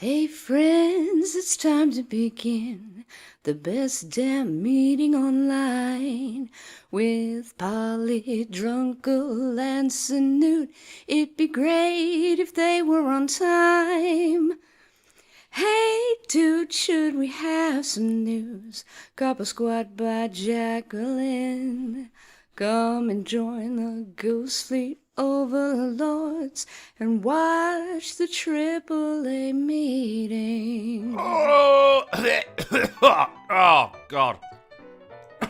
Hey friends, it's time to begin the best damn meeting online with Polly, Drunken, and Snoot. It'd be great if they were on time. Hey dude, should we have some news? Copper Squad by Jacqueline. Come and join the Goose Fleet overlords and watch the AAA meeting. Oh, oh God.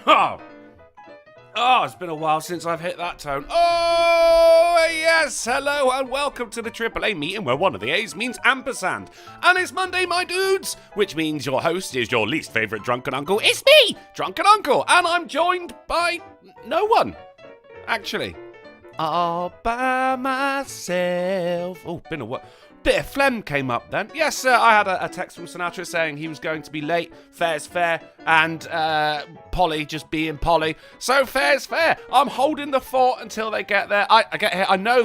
Oh, it's been a while since I've hit that tone. Oh, yes, hello and welcome to the AAA meeting where one of the A's means ampersand. And it's Monday, my dudes, which means your host is your least favourite drunken uncle. It's me, Drunken Uncle, and I'm joined by no one, actually. All by myself. Oh, been a while. Bit of phlegm came up then. Yes, sir, I had a text from Sinatra saying he was going to be late. Fair's fair. And Polly just being Polly. So fair's fair. I'm holding the fort until they get there. I get here. I know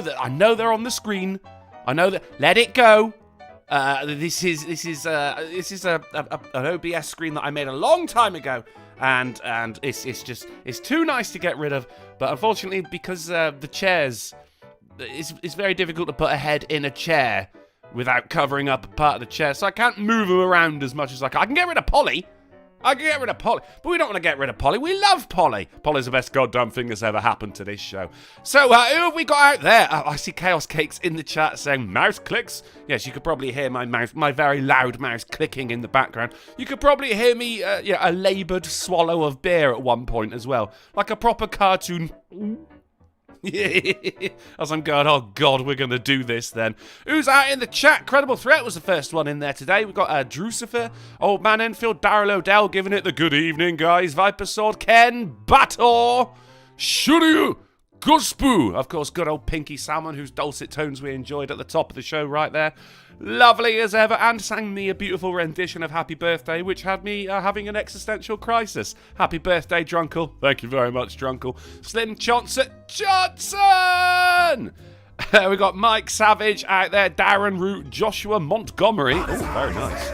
they're on the screen. I know that. Let it go. This is an OBS screen that I made a long time ago. And it's too nice to get rid of. But unfortunately, because the chairs, it's very difficult to put a head in a chair without covering up a part of the chair. So I can't move them around as much as I can. I can get rid of Polly. But we don't want to get rid of Polly. We love Polly. Polly's the best goddamn thing that's ever happened to this show. So, who have we got out there? I see Chaos Cakes in the chat saying mouse clicks. Yes, you could probably hear my very loud mouse clicking in the background. You could probably hear me, a laboured swallow of beer at one point as well. Like a proper cartoon. As I'm going, oh God, we're going to do this then. Who's out in the chat? Credible Threat was the first one in there today. We've got Drucifer, Old Man Enfield, Daryl O'Dell giving it the good evening, guys. Viper Sword, Ken, Bator, Shuryu, Guspu. Of course, good old Pinky Salmon, whose dulcet tones we enjoyed at the top of the show right there. Lovely as ever, and sang me a beautiful rendition of Happy Birthday, which had me having an existential crisis. Happy birthday, Drunkle. Thank you very much, Drunkle. Slim Johnson! We got Mike Savage out there, Darren Root, Joshua Montgomery. Oh, very nice.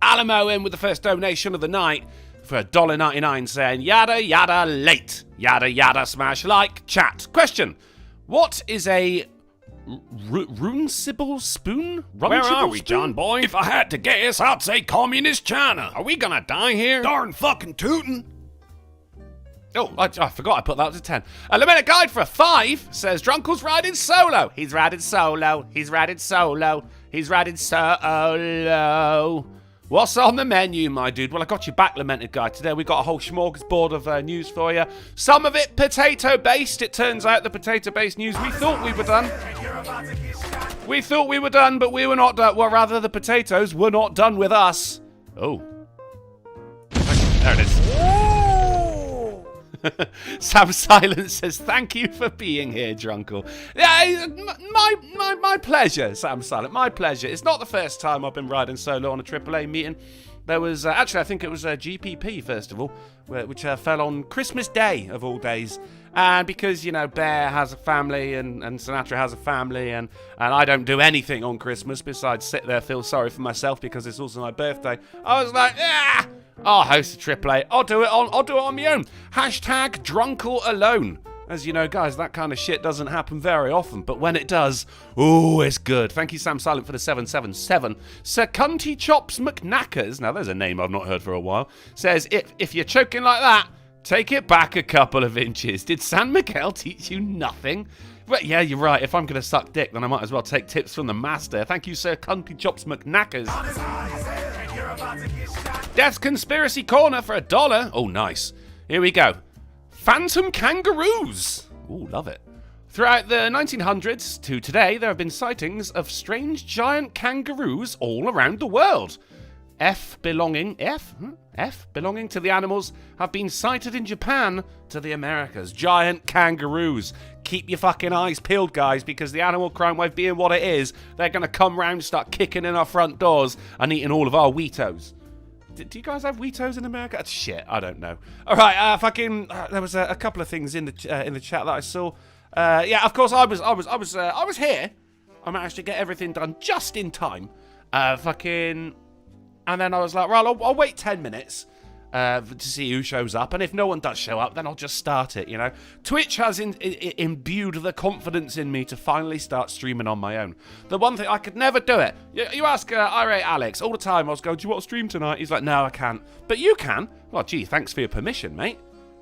Alamo in with the first donation of the night for $1.99 saying, yada yada late. Yada yada smash like chat. Question. What is a Runcible spoon? Where are we, John boy? If I had to guess, I'd say communist China. Are we gonna die here? Darn fucking tootin'. Oh, I forgot I put that to 10. A Lament Guide for a 5 says Drunkle's riding solo. He's riding solo. He's riding solo. He's riding solo. What's on the menu, my dude? Well, I got your back, Lamented Guy. Today we got a whole smorgasbord of news for you. Some of it potato-based. It turns out the potato-based news we thought we were done. We thought we were done, but we were not done. Well, rather, the potatoes were not done with us. Oh. There it is. Sam Silence says, thank you for being here, Drunkle. Yeah, my pleasure, Sam Silent, my pleasure. It's not the first time I've been riding solo on a AAA meeting. There was, actually, I think it was a GPP festival, which fell on Christmas Day, of all days. And because, Bear has a family and Sinatra has a family and I don't do anything on Christmas besides sit there, feel sorry for myself because it's also my birthday, I was like, I'll host a AAA. I'll do it on my own. Hashtag Drunkle alone. As you know, guys, that kind of shit doesn't happen very often, but when it does, ooh, it's good. Thank you, Sam Silent, for the 777. Sir Cunty Chops McKnackers, now there's a name I've not heard for a while, says, if you're choking like that, take it back a couple of inches. Did San Miguel teach you nothing? Well, yeah, you're right. If I'm going to suck dick, then I might as well take tips from the master. Thank you, Sir Cunty Chops McKnackers. Death's Conspiracy Corner for $1. Oh, nice. Here we go. Phantom kangaroos. Ooh, love it. Throughout the 1900s to today, there have been sightings of strange giant kangaroos all around the world. F belonging to the animals have been sighted in Japan to the Americas. Giant kangaroos. Keep your fucking eyes peeled, guys, because the animal crime wave being what it is, they're going to come round, start kicking in our front doors and eating all of our Weetos. Do you guys have Weetos in America? Shit, I don't know. All right, there was a couple of things in the chat that I saw. Yeah, of course, I was here. I managed to get everything done just in time. And then I was like, well, I'll wait 10 minutes to see who shows up. And if no one does show up, then I'll just start it, you know. Twitch has imbued the confidence in me to finally start streaming on my own. The one thing, I could never do it. You ask AaA Alex all the time, I was going, do you want to stream tonight? He's like, no, I can't. But you can. Well, gee, thanks for your permission, mate.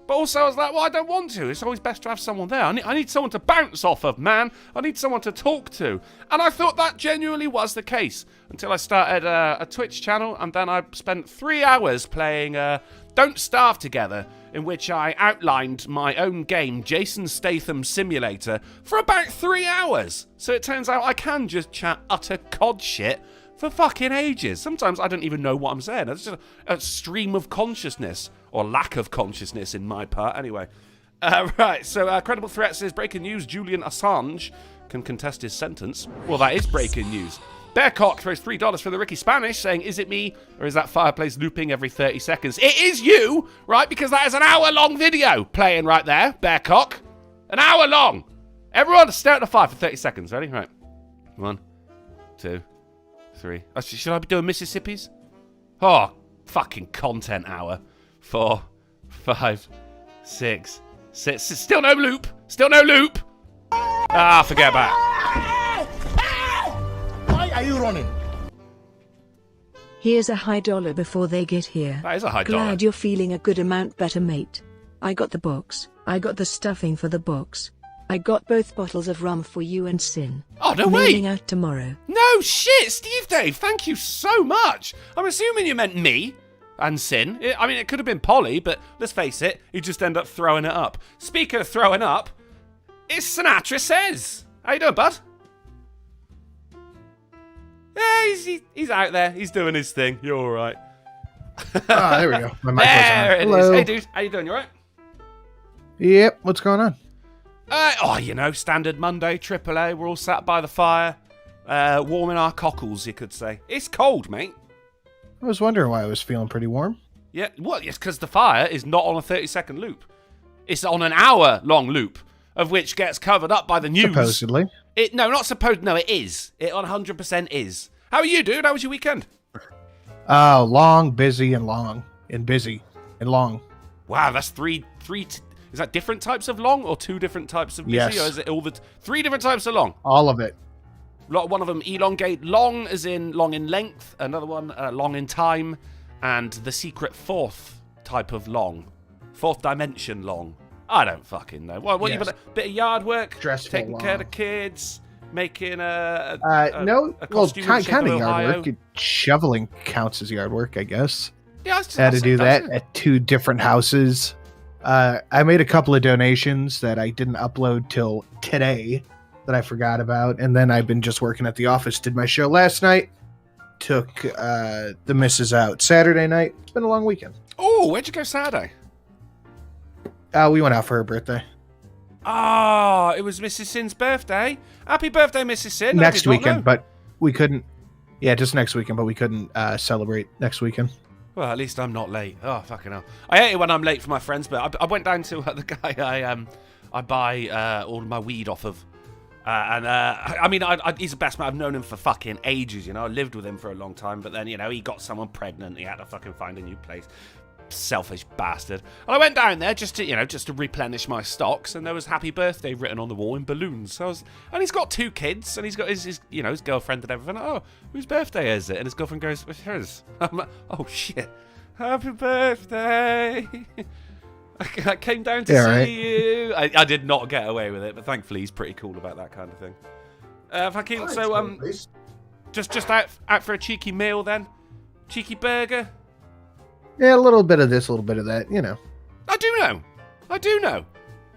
But also I was like, well, I don't want to. It's always best to have someone there. I need someone to bounce off of, man. I need someone to talk to. And I thought that genuinely was the case until I started a Twitch channel, and then I spent 3 hours playing Don't Starve Together, in which I outlined my own game, Jason Statham Simulator, for about 3 hours. So it turns out I can just chat utter cod shit for fucking ages. Sometimes I don't even know what I'm saying. It's just a stream of consciousness. Or lack of consciousness in my part, anyway. Right, so Credible Threat says, breaking news, Julian Assange can contest his sentence. Well, that is breaking news. Bearcock throws $3 for the Ricky Spanish, saying, is it me, or is that fireplace looping every 30 seconds? It is you, right, because that is an hour-long video playing right there, Bearcock. An hour long. Everyone, stare at the fire for 30 seconds, ready? Right. 1, 2, 3. Should I be doing Mississippi's? Oh, fucking content hour. 4, 5, 6. Still no loop. Still no loop. Ah, forget about it. Why are you running? Here's a high dollar before they get here. That is a high dollar. Glad you're feeling a good amount better, mate. I got the box. I got the stuffing for the box. I got both bottles of rum for you and Sin. Oh, no Mailing way. out tomorrow. No shit, Steve Dave. Thank you so much. I'm assuming you meant me. And Sin. I mean, it could have been Polly, but let's face it, you just end up throwing it up. Speaking of throwing up, it's Sinatra Says. How you doing, bud? Yeah, he's out there. He's doing his thing. You're all right. Ah, there we go. My mic was on. There it is. Hello. Hey, dude. How you doing? You all right? Yep. What's going on? You know, standard Monday, AAA. We're all sat by the fire, warming our cockles, you could say. It's cold, mate. I was wondering why I was feeling pretty warm. Yeah, well, it's because the fire is not on a 30-second loop. It's on an hour-long loop, of which gets covered up by the news. Supposedly. No, it is. It 100% is. How are you, dude? How was your weekend? Oh, long, busy, and long. And busy. And long. Wow, that's three. Is that different types of long, or 2 different types of busy? Yes. Or is it all the 3 different types of long? All of it. One of them elongate, long as in long in length, another one long in time, and the secret 4th type of long. 4th dimension long. I don't fucking know. What Yes. you got? A bit of yard work, Stressful taking long. care of the kids, making No, a well, costume in the shape kind of of yard Ohio. work. Shoveling counts as yard work, I guess. Yeah, I had to do that at 2 different houses. I made a couple of donations that I didn't upload till today that I forgot about, and then I've been just working at the office. Did my show last night, took the missus out Saturday night. It's been a long weekend. Oh, where'd you go Saturday? We went out for her birthday. Ah, it was Mrs. Sin's birthday. Happy birthday, Mrs. Sin. I Next did not weekend, know. but we couldn't. Yeah, just next weekend, but we couldn't celebrate next weekend. Well, at least I'm not late. Oh, fucking hell. I hate it when I'm late for my friends, but I went down to the guy I buy all my weed off of. I mean, he's the best man. I've known him for fucking ages, you know. I lived with him for a long time, but then, you know, he got someone pregnant. He had to fucking find a new place. Selfish bastard. And I went down there just to replenish my stocks, and there was happy birthday written on the wall in balloons. And he's got 2 kids, and he's got his girlfriend and everything. Oh, whose birthday is it? And his girlfriend goes, it's hers. I'm like, oh shit. Happy birthday. I came down to see you. I did not get away with it, but thankfully he's pretty cool about that kind of thing. Just out for a cheeky meal then? Cheeky burger? Yeah, a little bit of this, a little bit of that, you know. I do know.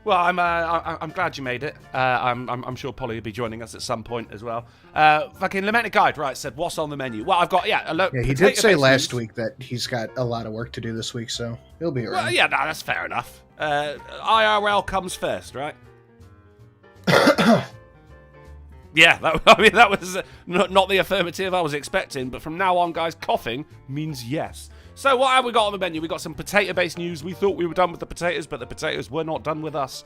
Well, I'm glad you made it. I'm sure Polly will be joining us at some point as well. Fucking Lamented Guide, right, said, what's on the menu? Well, I've got, Yeah, he did say last week that he's got a lot of work to do this week, so he'll be around. Well, yeah, no, that's fair enough. IRL comes first, right? Yeah, that was not the affirmative I was expecting, but from now on, guys, coughing means yes. So what have we got on the menu? We got some potato-based news. We thought we were done with the potatoes, but the potatoes were not done with us.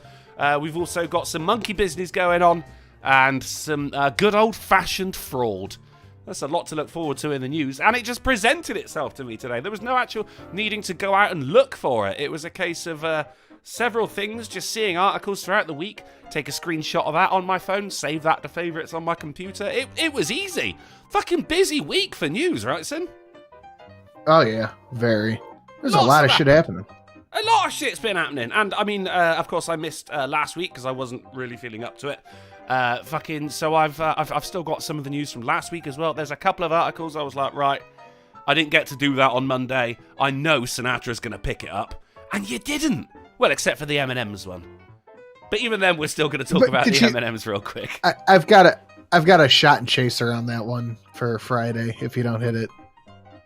We've also got some monkey business going on. and some good old-fashioned fraud. That's a lot to look forward to in the news, and it just presented itself to me today. There was no actual needing to go out and look for it. It was a case of several things, just seeing articles throughout the week, take a screenshot of that on my phone, save that to favourites on my computer. It was easy. Fucking busy week for news, right, Sin? Oh, yeah. Very. There's a lot of shit happening. A lot of shit's been happening. And, I mean, of course, I missed last week because I wasn't really feeling up to it. So I've still got some of the news from last week as well. There's a couple of articles I was like, right, I didn't get to do that on Monday. I know Sinatra's going to pick it up. And you didn't. Well, except for the M&M's one. But even then, we're still going to talk about the M&M's real quick. I've got a shot and chaser on that one for Friday if you don't hit it.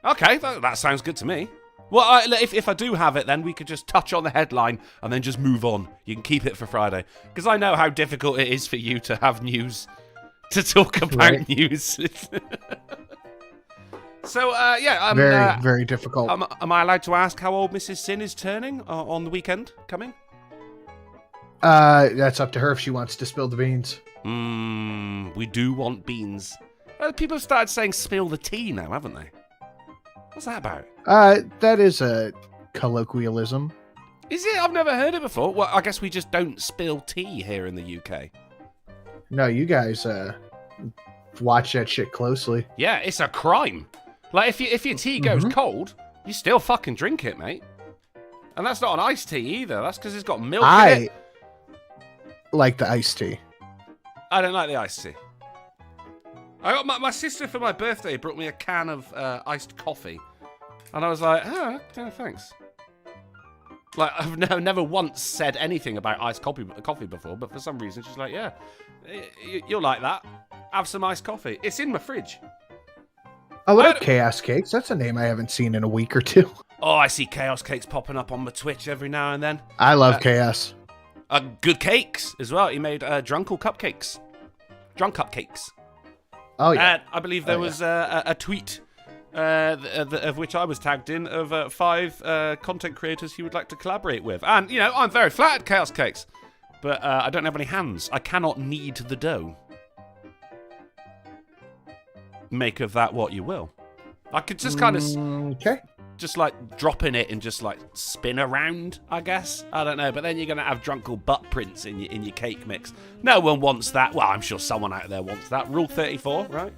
Okay, that sounds good to me. Well, if I do have it, then we could just touch on the headline and then just move on. You can keep it for Friday. Because I know how difficult it is for you to have news, to talk about news. So, very, very difficult. Am I allowed to ask how old Mrs. Sin is turning on the weekend coming? That's up to her if she wants to spill the beans. We do want beans. People have started saying spill the tea now, haven't they? What's that about? That is a colloquialism. Is it? I've never heard it before. Well, I guess we just don't spill tea here in the UK. No, you guys watch that shit closely. Yeah, it's a crime. Like, if your tea goes cold, you still fucking drink it, mate. And that's not an iced tea either. That's because it's got milk in it. I like the iced tea. I don't like the iced tea. I got my sister for my birthday brought me a can of iced coffee. And I was like, oh, thanks. Like, I've never once said anything about iced coffee before, but for some reason she's like, yeah, you'll like that. Have some iced coffee. It's in my fridge. Oh, what up, Chaos Cakes? That's a name I haven't seen in a week or two. Oh, I see Chaos Cakes popping up on my Twitch every now and then. I love Chaos. Good cakes as well. He made Drunk cupcakes. Drunk cupcakes. Oh, yeah. I believe there was a tweet of which I was tagged in of 5 content creators he would like to collaborate with. And, you know, I'm very flattered, Chaos Cakes. But I don't have any hands. I cannot knead the dough. Make of that what you will. I could just kind of... Okay. Just, like, drop in it and just, like, spin around, I guess. I don't know. But then you're going to have Drunkle butt prints in your cake mix. No one wants that. Well, I'm sure someone out there wants that. Rule 34, right?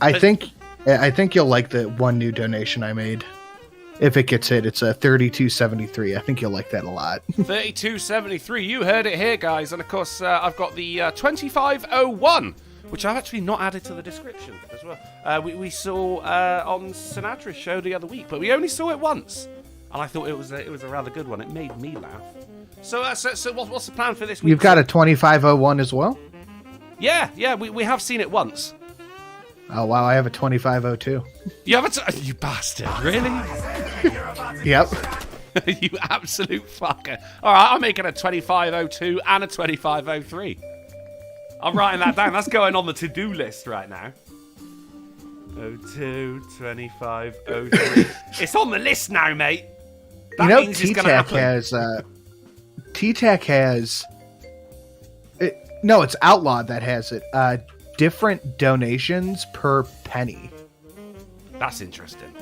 I think you'll like the one new donation I made. If it gets hit, it's a 3273. I think you'll like that a lot. 3273. You heard it here, guys. And, of course, I've got the 2501, which I've actually not added to the description as well. We saw on Sinatra's show the other week, but we only saw it once. And I thought it was a rather good one. It made me laugh. So what's the plan for this week? You've got a 2501 as well? Yeah, we have seen it once. Oh, wow, I have a 2502. You have you bastard, really? Yep. You absolute fucker. All right, I'm making a 2502 and a 2503. I'm writing that down. That's going on the to-do list right now. 02, 25, 03. It's on the list now, mate. That means it's going to happen. T-Tac has... No, it's Outlawed that has it. Different donations per penny. That's interesting.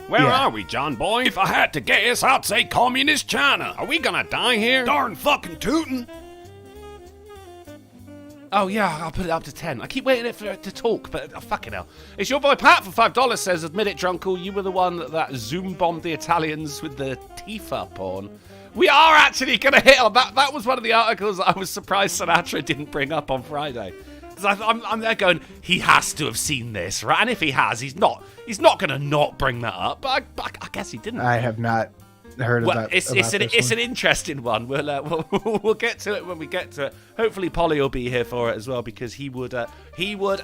Where are we, John boy? If I had to guess, I'd say communist China. Are we gonna die here? Darn fucking tootin'. Oh, yeah, I'll put it up to 10. I keep waiting for it to talk, but fucking hell. It's your boy Pat for $5 says, admit it, Drunkle, you were the one that Zoom bombed the Italians with the Tifa porn. We are actually going to hit on that. That was one of the articles that I was surprised Sinatra didn't bring up on Friday. Because I'm there going, he has to have seen this, right? And if he has, he's not going to not bring that up. But I guess he didn't. I have not heard of that. It's an interesting one. We'll get to it when we get to it. Hopefully Polly will be here for it as well, because he would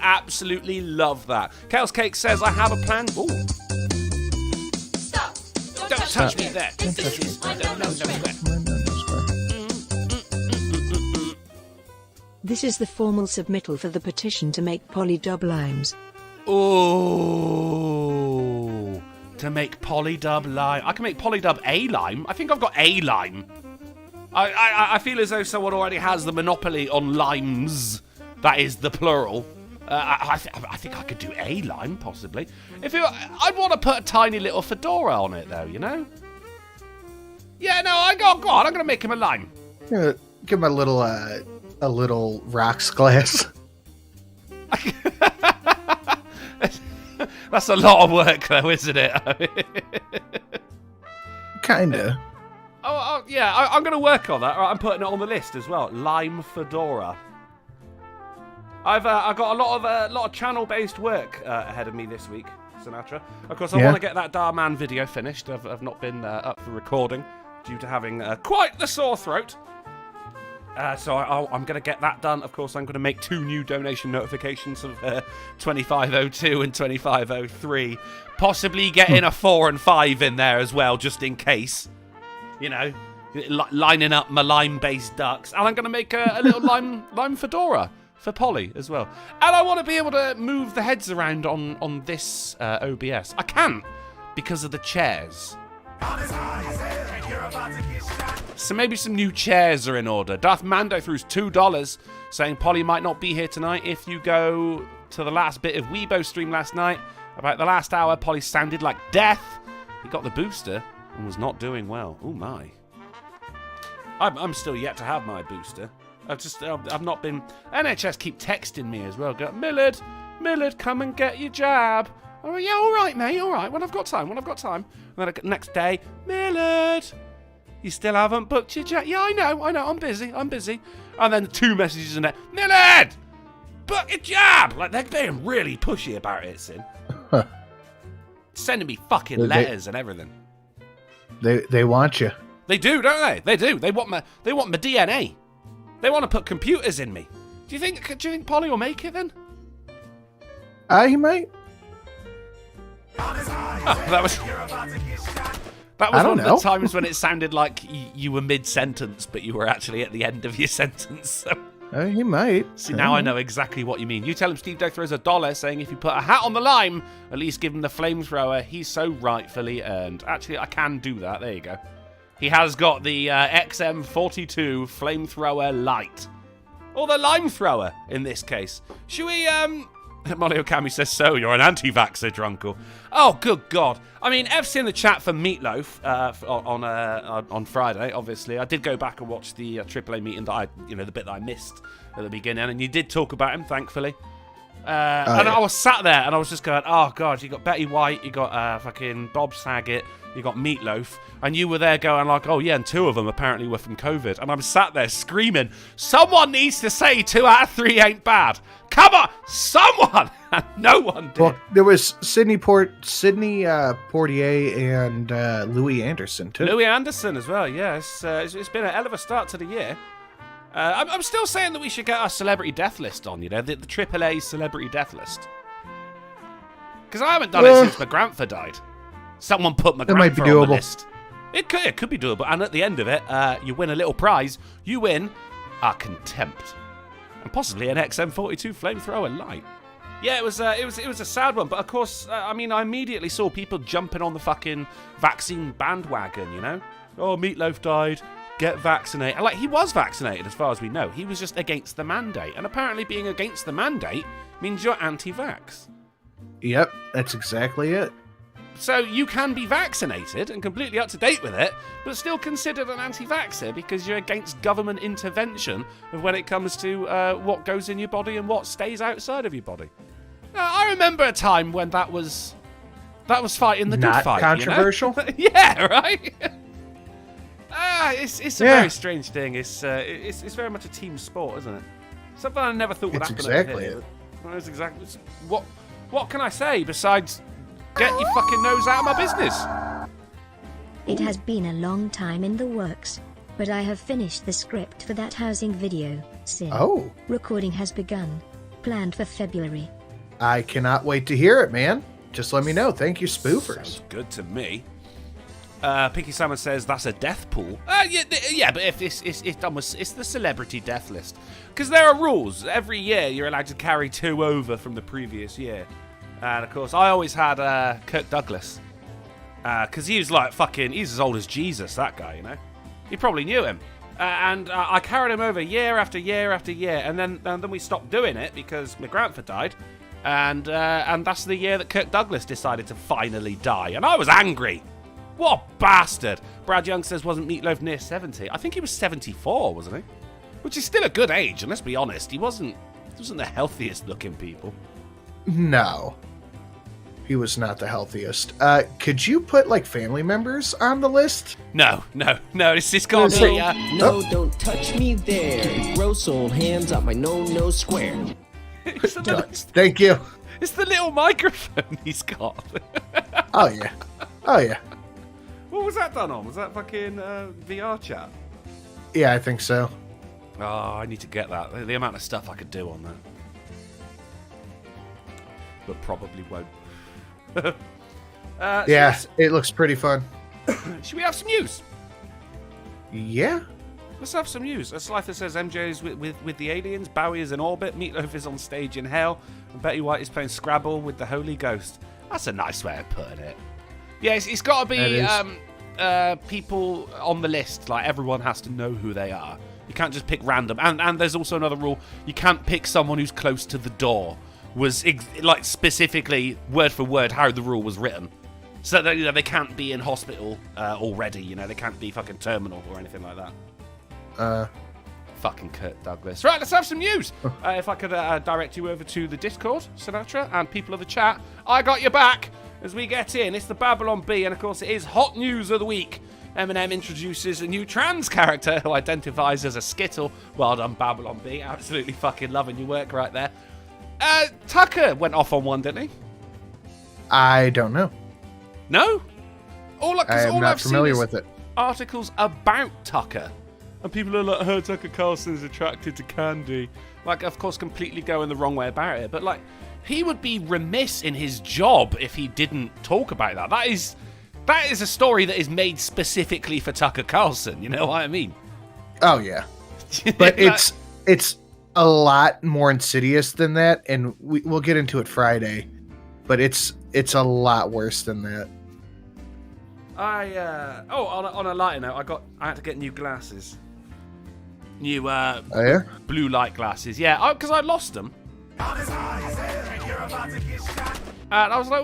absolutely love that. Chaos Cake says, I have a plan. Ooh. Stop. Don't touch me there. This is my no square. This is the formal submittal for the petition to make polydub limes. Oh, to make polydub lime. I can make polydub A lime. I think I've got A lime. I feel as though someone already has the monopoly on limes That is the plural. I think I could do a lime, possibly. I'd want to put a tiny little fedora on it, though, you know? Yeah, no, go on. I'm going to make him a lime. Give him a little rocks glass. That's a lot of work, though, isn't it? Kinda. Yeah, I'm going to work on that. All right, I'm putting it on the list as well. Lime fedora. I've got a lot of channel-based work ahead of me this week, Sinatra. Of course, I want to get that Darman video finished. I've not been up for recording due to having quite the sore throat. So I'm going to get that done. Of course, I'm going to make 2 new donation notifications of 2502 and 2503. Possibly getting a 4 and 5 in there as well, just in case. You know, lining up my lime-based ducks. And I'm going to make a little lime fedora for Polly as well. And I want to be able to move the heads around on this OBS. I can't because of the chairs. So maybe some new chairs are in order. Darth Mando threw $2 saying Polly might not be here tonight. If you go to the last bit of Weibo stream last night, about the last hour, Polly sounded like death. He got the booster and was not doing well. Oh my. I'm still yet to have my booster. I've not been... NHS keep texting me as well. Go, Millard, come and get your jab. Oh, yeah, all right, mate, all right. When I've got time. And then the next day, Millard, you still haven't booked your jab. Yeah, I know, I'm busy. And then 2 messages in there, Millard, book your jab. Like, they're being really pushy about it, Sin. Sending me fucking letters and everything. They want you. They do, don't they? They do. They want my DNA. They want to put computers in me. Do you think Polly will make it then? He might. Oh, that was one of the times when it sounded like you were mid-sentence, but you were actually at the end of your sentence. So. He might. See, now I know exactly what you mean. You tell him Steve Doe throws $1 saying if you put a hat on the lime, at least give him the flamethrower he's so rightfully earned. Actually, I can do that. There you go. He has got the XM42 flamethrower light. Or the lime thrower, in this case. Should we, Molly Okami says, so you're an anti-vaxxer, Drunkle. Oh, good God. I mean, F's in the chat for Meatloaf on Friday, obviously. I did go back and watch the AAA meeting that the bit that I missed at the beginning, and you did talk about him, thankfully. And I was sat there, and I was just going, oh, God, you got Betty White, you got fucking Bob Saget, you got Meatloaf, and you were there going like, oh, yeah, and 2 of them apparently were from COVID. And I'm sat there screaming, someone needs to say 2 out of 3 ain't bad. Come on, someone! And no one did. Well, there was Sidney Portier and Louis Anderson, too. Louis Anderson as well, yeah. It's been a hell of a start to the year. I'm still saying that we should get our celebrity death list on, the AAA celebrity death list. Because I haven't done it since McGranfer died. Someone put McGranfer on the list. It could be doable. And at the end of it, you win a little prize. You win a contempt. And possibly an XM42 flamethrower light. Yeah, it was a sad one. But of course, I immediately saw people jumping on the fucking vaccine bandwagon, Oh, Meatloaf died. Get vaccinated. Like, he was vaccinated as far as we know. He was just against the mandate. And apparently being against the mandate means you're anti-vax. Yep, that's exactly it. So you can be vaccinated and completely up to date with it, but still considered an anti-vaxxer because you're against government intervention of when it comes to what goes in your body and what stays outside of your body. I remember a time when that was fighting the good fight. Not controversial? Yeah, right? It's a very strange thing. It's very much a team sport, isn't it? Something I never thought would happen. Exactly over here. That's exactly it. What can I say besides get your fucking nose out of my business? It has been a long time in the works, but I have finished the script for that housing video, Sin. Oh. Recording has begun. Planned for February. I cannot wait to hear it, man. Just let me know. Thank you, spoofers. Sounds good to me. Pinky Salmon says that's a death pool. Yeah, but if it's the celebrity death list. Because there are rules. Every year you're allowed to carry 2 over from the previous year. And of course, I always had Kirk Douglas. Because he was like he's as old as Jesus, that guy, You probably knew him. And I carried him over year after year after year, and then we stopped doing it because McGranford died, and that's the year that Kirk Douglas decided to finally die, and I was angry. What a bastard! Brad Young says, wasn't Meatloaf near 70? I think he was 74, wasn't he? Which is still a good age, and let's be honest, he wasn't the healthiest looking people. No. He was not the healthiest. Could you put, like, family members on the list? No, it's just got to be... No, don't touch me there. Gross old hands on my no square. Thank you. It's the little microphone he's got. Oh, yeah. What was that done on? Was that fucking VR chat? Yeah, I think so. Oh, I need to get that. The amount of stuff I could do on that. But probably won't. Yeah, it looks pretty fun. Should we have some news? Yeah? Let's have some news. Slifer says MJ's with the aliens, Bowie is in orbit, Meatloaf is on stage in hell, and Betty White is playing Scrabble with the Holy Ghost. That's a nice way of putting it. Yeah, it's got to be people on the list. Like, everyone has to know who they are. You can't just pick random. And there's also another rule. You can't pick someone who's close to the door. Was like specifically word for word how the rule was written, so that they can't be in hospital already. They can't be fucking terminal or anything like that. Fucking Kirk Douglas. Right, let's have some news. If I could direct you over to the Discord, Sinatra, and people of the chat, I got your back as we get in. It's the Babylon Bee, and of course it is hot news of the week. Eminem introduces a new trans character who identifies as a Skittle. Well done, Babylon Bee. Absolutely fucking loving your work right there. Tucker went off on one, didn't he? I don't know. No? I am not familiar with it. Articles about Tucker. And people are like, oh, Tucker Carlson's attracted to Candy. Like, of course, completely going the wrong way about it. But, like, he would be remiss in his job if he didn't talk about that. That is a story that is made specifically for Tucker Carlson. You know what I mean? Oh, yeah. But it's a lot more insidious than that, and we'll get into it Friday. But it's a lot worse than that. On a lighter note, I had to get new glasses. New blue light glasses. Yeah, because I lost them. And I was like,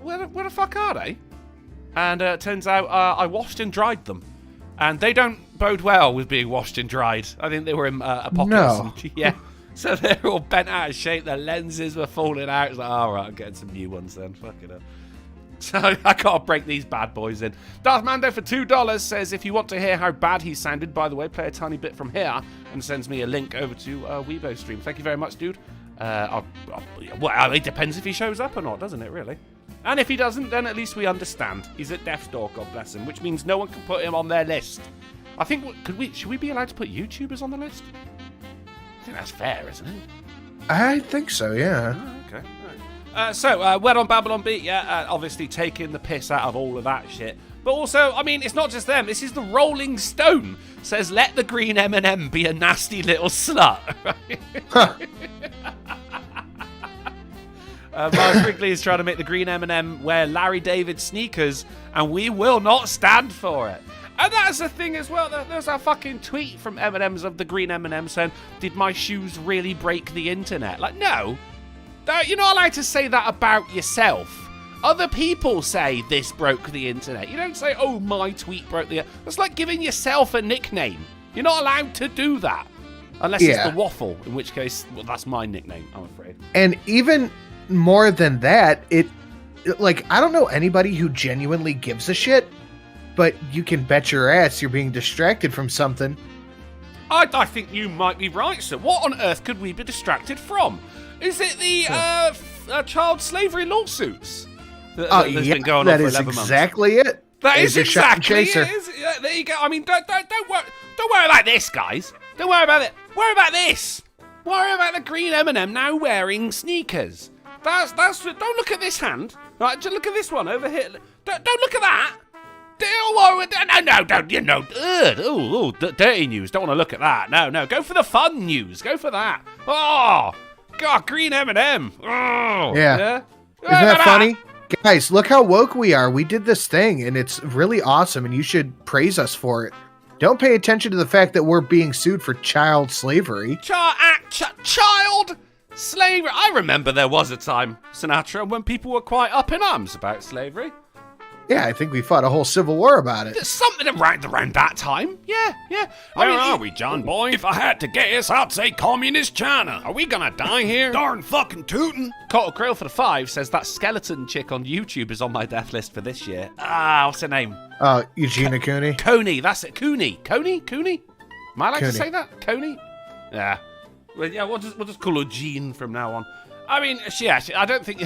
where the fuck are they? And it turns out I washed and dried them. And they don't bode well with being washed and dried. I think they were in a pocket. No. Yeah. So they're all bent out of shape. Their lenses were falling out. It's like, all right, I'm getting some new ones then. Fuck it up. So I gotta break these bad boys in. Darth Mando for $2 says, if you want to hear how bad he sounded, by the way, play a tiny bit from here, and sends me a link over to Weibo stream. Thank you very much, dude. Well, it depends if he shows up or not, doesn't it, really? And if he doesn't, then at least we understand. He's at death's door, God bless him, which means no one can put him on their list. I think, should we be allowed to put YouTubers on the list? I think that's fair, isn't it? I think so, yeah. Oh, okay. So, Wet on Babylon Beat, yeah, obviously taking the piss out of all of that shit. But also, I mean, it's not just them. This is the Rolling Stone. Says, let the green M&M be a nasty little slut. Miles Wrigley is trying to make the green M&M wear Larry David sneakers, and we will not stand for it. And that's the thing as well. There's a fucking tweet from M&M's of the green M&M saying, did my shoes really break the internet? Like, no. You're not allowed to say that about yourself. Other people say this broke the internet. You don't say, oh, my tweet broke the... That's like giving yourself a nickname. You're not allowed to do that. Unless it's the Waffle, in which case, well, that's my nickname, I'm afraid. And even more than that, I don't know anybody who genuinely gives a shit, but you can bet your ass you're being distracted from something. I think you might be right, sir. What on earth could we be distracted from? Is it the child slavery lawsuits that's been going on for 11 months? That is exactly it. That is exactly it. There you go. I mean, don't worry about this, guys. Don't worry about it. Worry about this. Worry about the green M&M now wearing sneakers. That's. Don't look at this hand. Right, just look at this one over here. Don't look at that. No, don't. You know, dirty news. Don't want to look at that. No. Go for the fun news. Go for that. Oh, God, green M&M. Oh, yeah. Isn't that funny? Guys, look how woke we are. We did this thing, and it's really awesome, and you should praise us for it. don't pay attention to the fact that we're being sued for child slavery. Child slavery. I remember there was a time, Sinatra, when people were quite up in arms about slavery. Yeah, I think we fought a whole civil war about it. There's something around that time. Yeah. Where are we, John boy? If I had to guess, I'd say communist China. Are we gonna die here? Darn fucking tootin'. Cottle Krill for the 5 says that skeleton chick on YouTube is on my death list for this year. What's her name? Eugenia Cooney. Coney, that's it. Coney? Am I allowed to say that? Coney? Yeah. Well, yeah, we'll just call her Jean from now on. I mean, I don't think...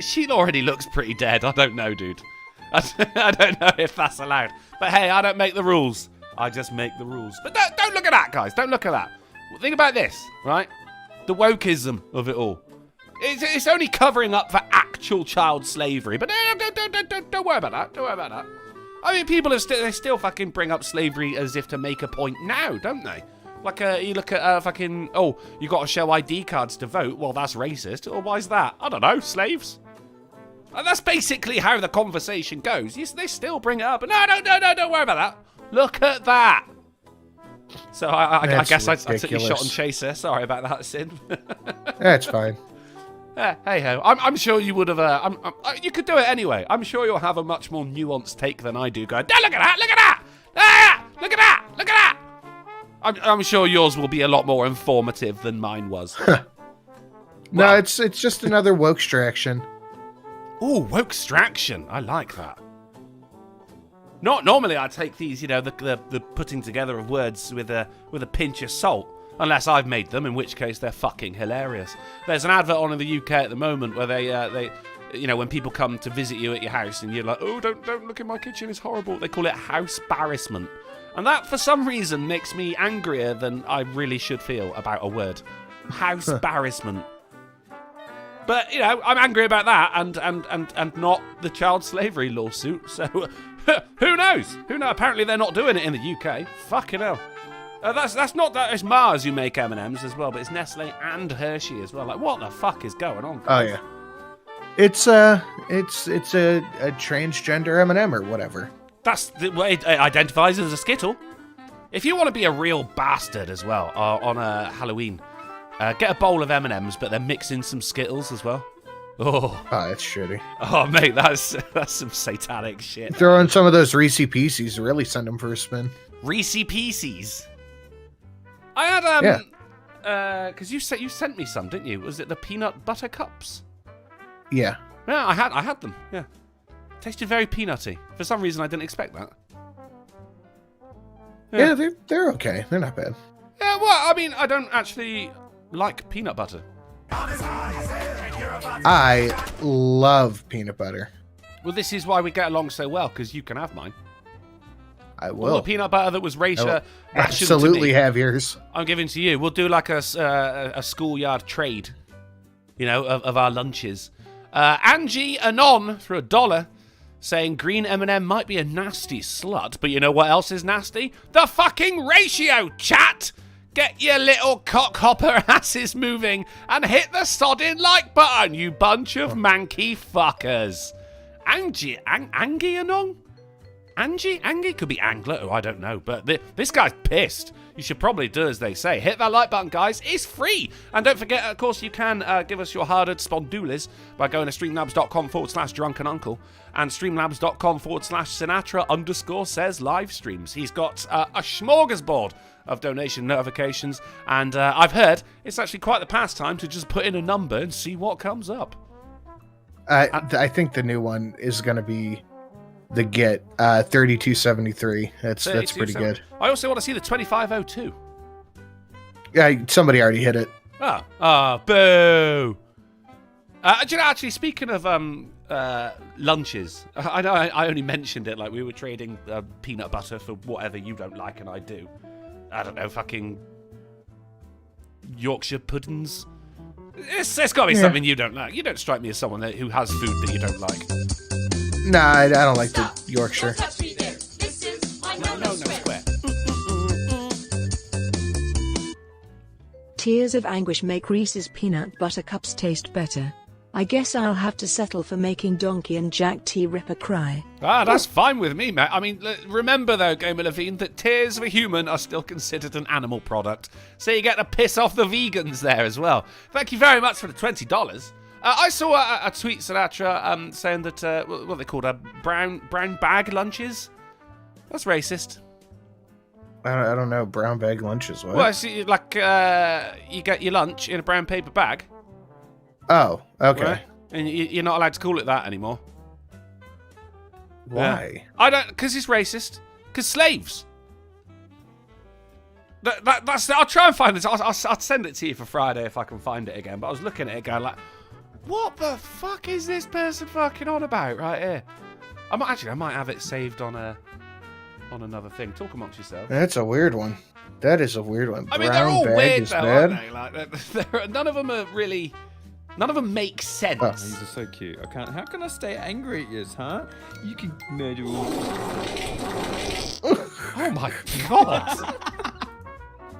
She already looks pretty dead. I don't know, dude. I don't know if that's allowed. But hey, I don't make the rules. I just make the rules. But don't look at that, guys. Don't look at that. Think about this, right? The wokeism of it all. It's only covering up for actual child slavery. But don't worry about that. Don't worry about that. I mean, people they still fucking bring up slavery as if to make a point now, don't they? Like, you look at fucking, you got to show ID cards to vote. Well, that's racist. Or why is that? I don't know, slaves. And that's basically how the conversation goes. They still bring it up. No, don't worry about that. Look at that. So I guess I took your shot on Chaser. Sorry about that, Sin. That's fine. Hey ho. I'm sure you would have. You could do it anyway. I'm sure you'll have a much more nuanced take than I do. Going, look at that! Look at that! Look at that! Look at that! I'm sure yours will be a lot more informative than mine was. No, it's just another woke extraction. Ooh, woke extraction. I like that. Not normally I take these, the putting together of words with a pinch of salt, unless I've made them, in which case they're fucking hilarious. There's an advert on in the UK at the moment where they when people come to visit you at your house and you're like, oh, don't look in my kitchen, it's horrible. They call it house embarrassment. And that, for some reason, makes me angrier than I really should feel about a word. House embarrassment. But, I'm angry about that and not the child slavery lawsuit. So, who knows? Apparently they're not doing it in the UK. Fucking hell. That's not that. It's Mars who make M&Ms as well, but it's Nestle and Hershey as well. Like, what the fuck is going on, guys? Oh, yeah. It's a transgender M&M or whatever. That's the way it identifies as a Skittle. If you want to be a real bastard as well on Halloween, get a bowl of M&Ms, but then mix in some Skittles as well. Oh, that's shitty. Oh, mate, that's some satanic shit. Throw in some of those Reese's Pieces, really send them for a spin. Reese's Pieces. I had because you sent me some, didn't you? Was it the peanut butter cups? Yeah. Yeah, I had them. Yeah. Tasted very peanutty. For some reason, I didn't expect that. Yeah, they're okay. They're not bad. Yeah, well, I mean, I don't actually like peanut butter. I love peanut butter. Well, this is why we get along so well, because you can have mine. I will. All the peanut butter that was racial. Absolutely have yours. I'm giving to you. We'll do like a schoolyard trade, of our lunches. Angie Anon for $1. Saying green M&M might be a nasty slut, but you know what else is nasty? The fucking ratio, chat! Get your little cockhopper asses moving and hit the sodding like button, you bunch of manky fuckers. Angie Anon? Angie? Could be Angler, I don't know, but this guy's pissed. You should probably do as they say. Hit that like button, guys. It's free. And don't forget, of course, you can give us your hard-earned spondoolies by going to streamlabs.com/drunkenuncle and streamlabs.com/Sinatra_says live streams. He's got a smorgasbord of donation notifications, and I've heard it's actually quite the pastime to just put in a number and see what comes up. I think the new one is going to be the Get 3273. That's pretty good. I also want to see the 2502. Yeah, somebody already hit it. Boo. Actually, speaking of lunches, I know I only mentioned it like we were trading peanut butter for whatever you don't like and I do. I don't know, fucking Yorkshire puddings. It's got to be something you don't like. You don't strike me as someone who has food that you don't like. Nah, I don't like the Yorkshire. No, square. Tears of anguish make Reese's peanut butter cups taste better. I guess I'll have to settle for making Donkey and Jack T. Ripper cry. Ah, that's fine with me, mate. I mean, remember though, Gamer Levine, that tears of a human are still considered an animal product. So you get to piss off the vegans there as well. Thank you very much for the $20. I saw a tweet, Sinatra, saying that, what they called, brown bag lunches? That's racist. I don't know. Brown bag lunches. What? Well, see, like, you get your lunch in a brown paper bag. Oh, okay. Right? And you're not allowed to call it that anymore. Why? Yeah. I don't, because it's racist. Because slaves. That's. I'll try and find this. I'll send it to you for Friday if I can find it again. But I was looking at it going like, what the fuck is this person fucking on about right here? I might have it saved on another thing. Talk amongst yourselves. That's a weird one. That is a weird one. I mean, they're all Brown bag weird is though, bad. aren't they? Like, none of them are really. None of them make sense. Oh. These are so cute. How can I stay angry at you, huh? You can murder all. Oh my god!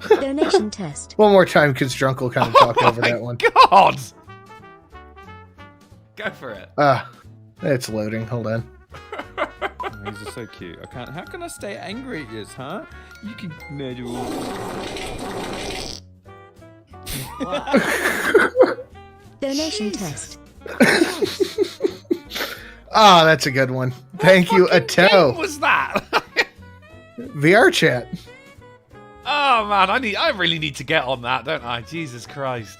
Donation test. One more time, because Drunkle kind of talked over that one. God! Go for it. It's loading. Hold on. These are so cute. How can I stay angry at you, huh? You can murder all. Donation test. Ah, that's a good one. Thank you, What Ato. was that? VR chat. Oh man, I really need to get on that, don't I? Jesus Christ.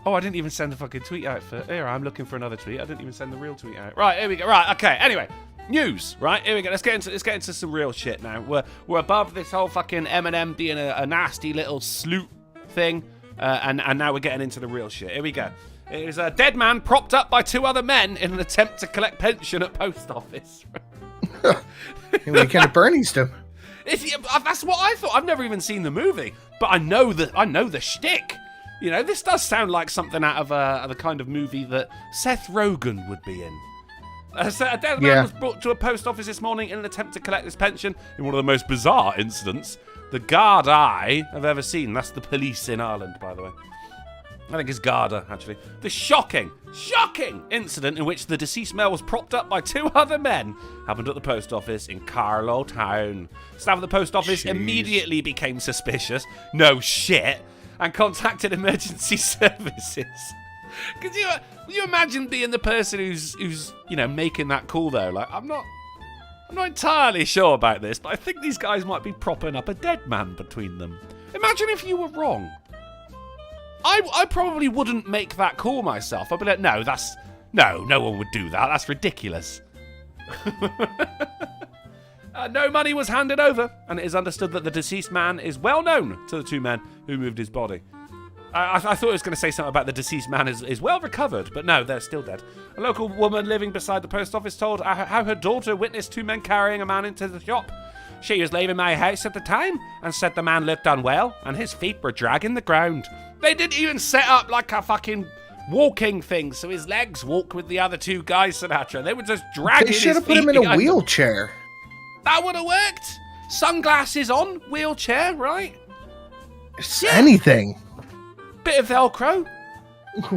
Oh, I didn't even send a fucking tweet out for. Here, I'm looking for another tweet. I didn't even send the real tweet out. Right, here we go. Right, okay. Anyway, news. Right, here we go. Let's get into some real shit now. We're above this whole fucking Eminem being a nasty little sloot thing, and now we're getting into the real shit. Here we go. It is a dead man propped up by two other men in an attempt to collect pension at post office. We kind of Bernie's him. That's what I thought. I've never even seen the movie, but I know the shtick. You know, this does sound like something out of the kind of movie that Seth Rogen would be in. So a dead man was brought to a post office this morning in an attempt to collect his pension in one of the most bizarre incidents the Garda I have ever seen. That's the police in Ireland, by the way. I think it's Garda, actually. The shocking incident in which the deceased male was propped up by two other men happened at the post office in Carlow Town. Staff at the post office immediately became suspicious. No shit. And contacted emergency services. Could you imagine being the person who's making that call though? Like, I'm not entirely sure about this, but I think these guys might be propping up a dead man between them. Imagine if you were wrong. I probably wouldn't make that call myself. I'd be like, no one would do that. That's ridiculous. No money was handed over, and it is understood that the deceased man is well known to the two men who moved his body. I thought it was going to say something about the deceased man is well recovered, but no, they're still dead. A local woman living beside the post office told how her daughter witnessed two men carrying a man into the shop. She was leaving my house at the time and said the man looked unwell and his feet were dragging the ground. They didn't even set up like a fucking walking thing so his legs walk with the other two guys, Sinatra. They were just dragging his feet. They should have put him in a wheelchair. That would have worked. Sunglasses on, wheelchair, right? Anything. Bit of Velcro.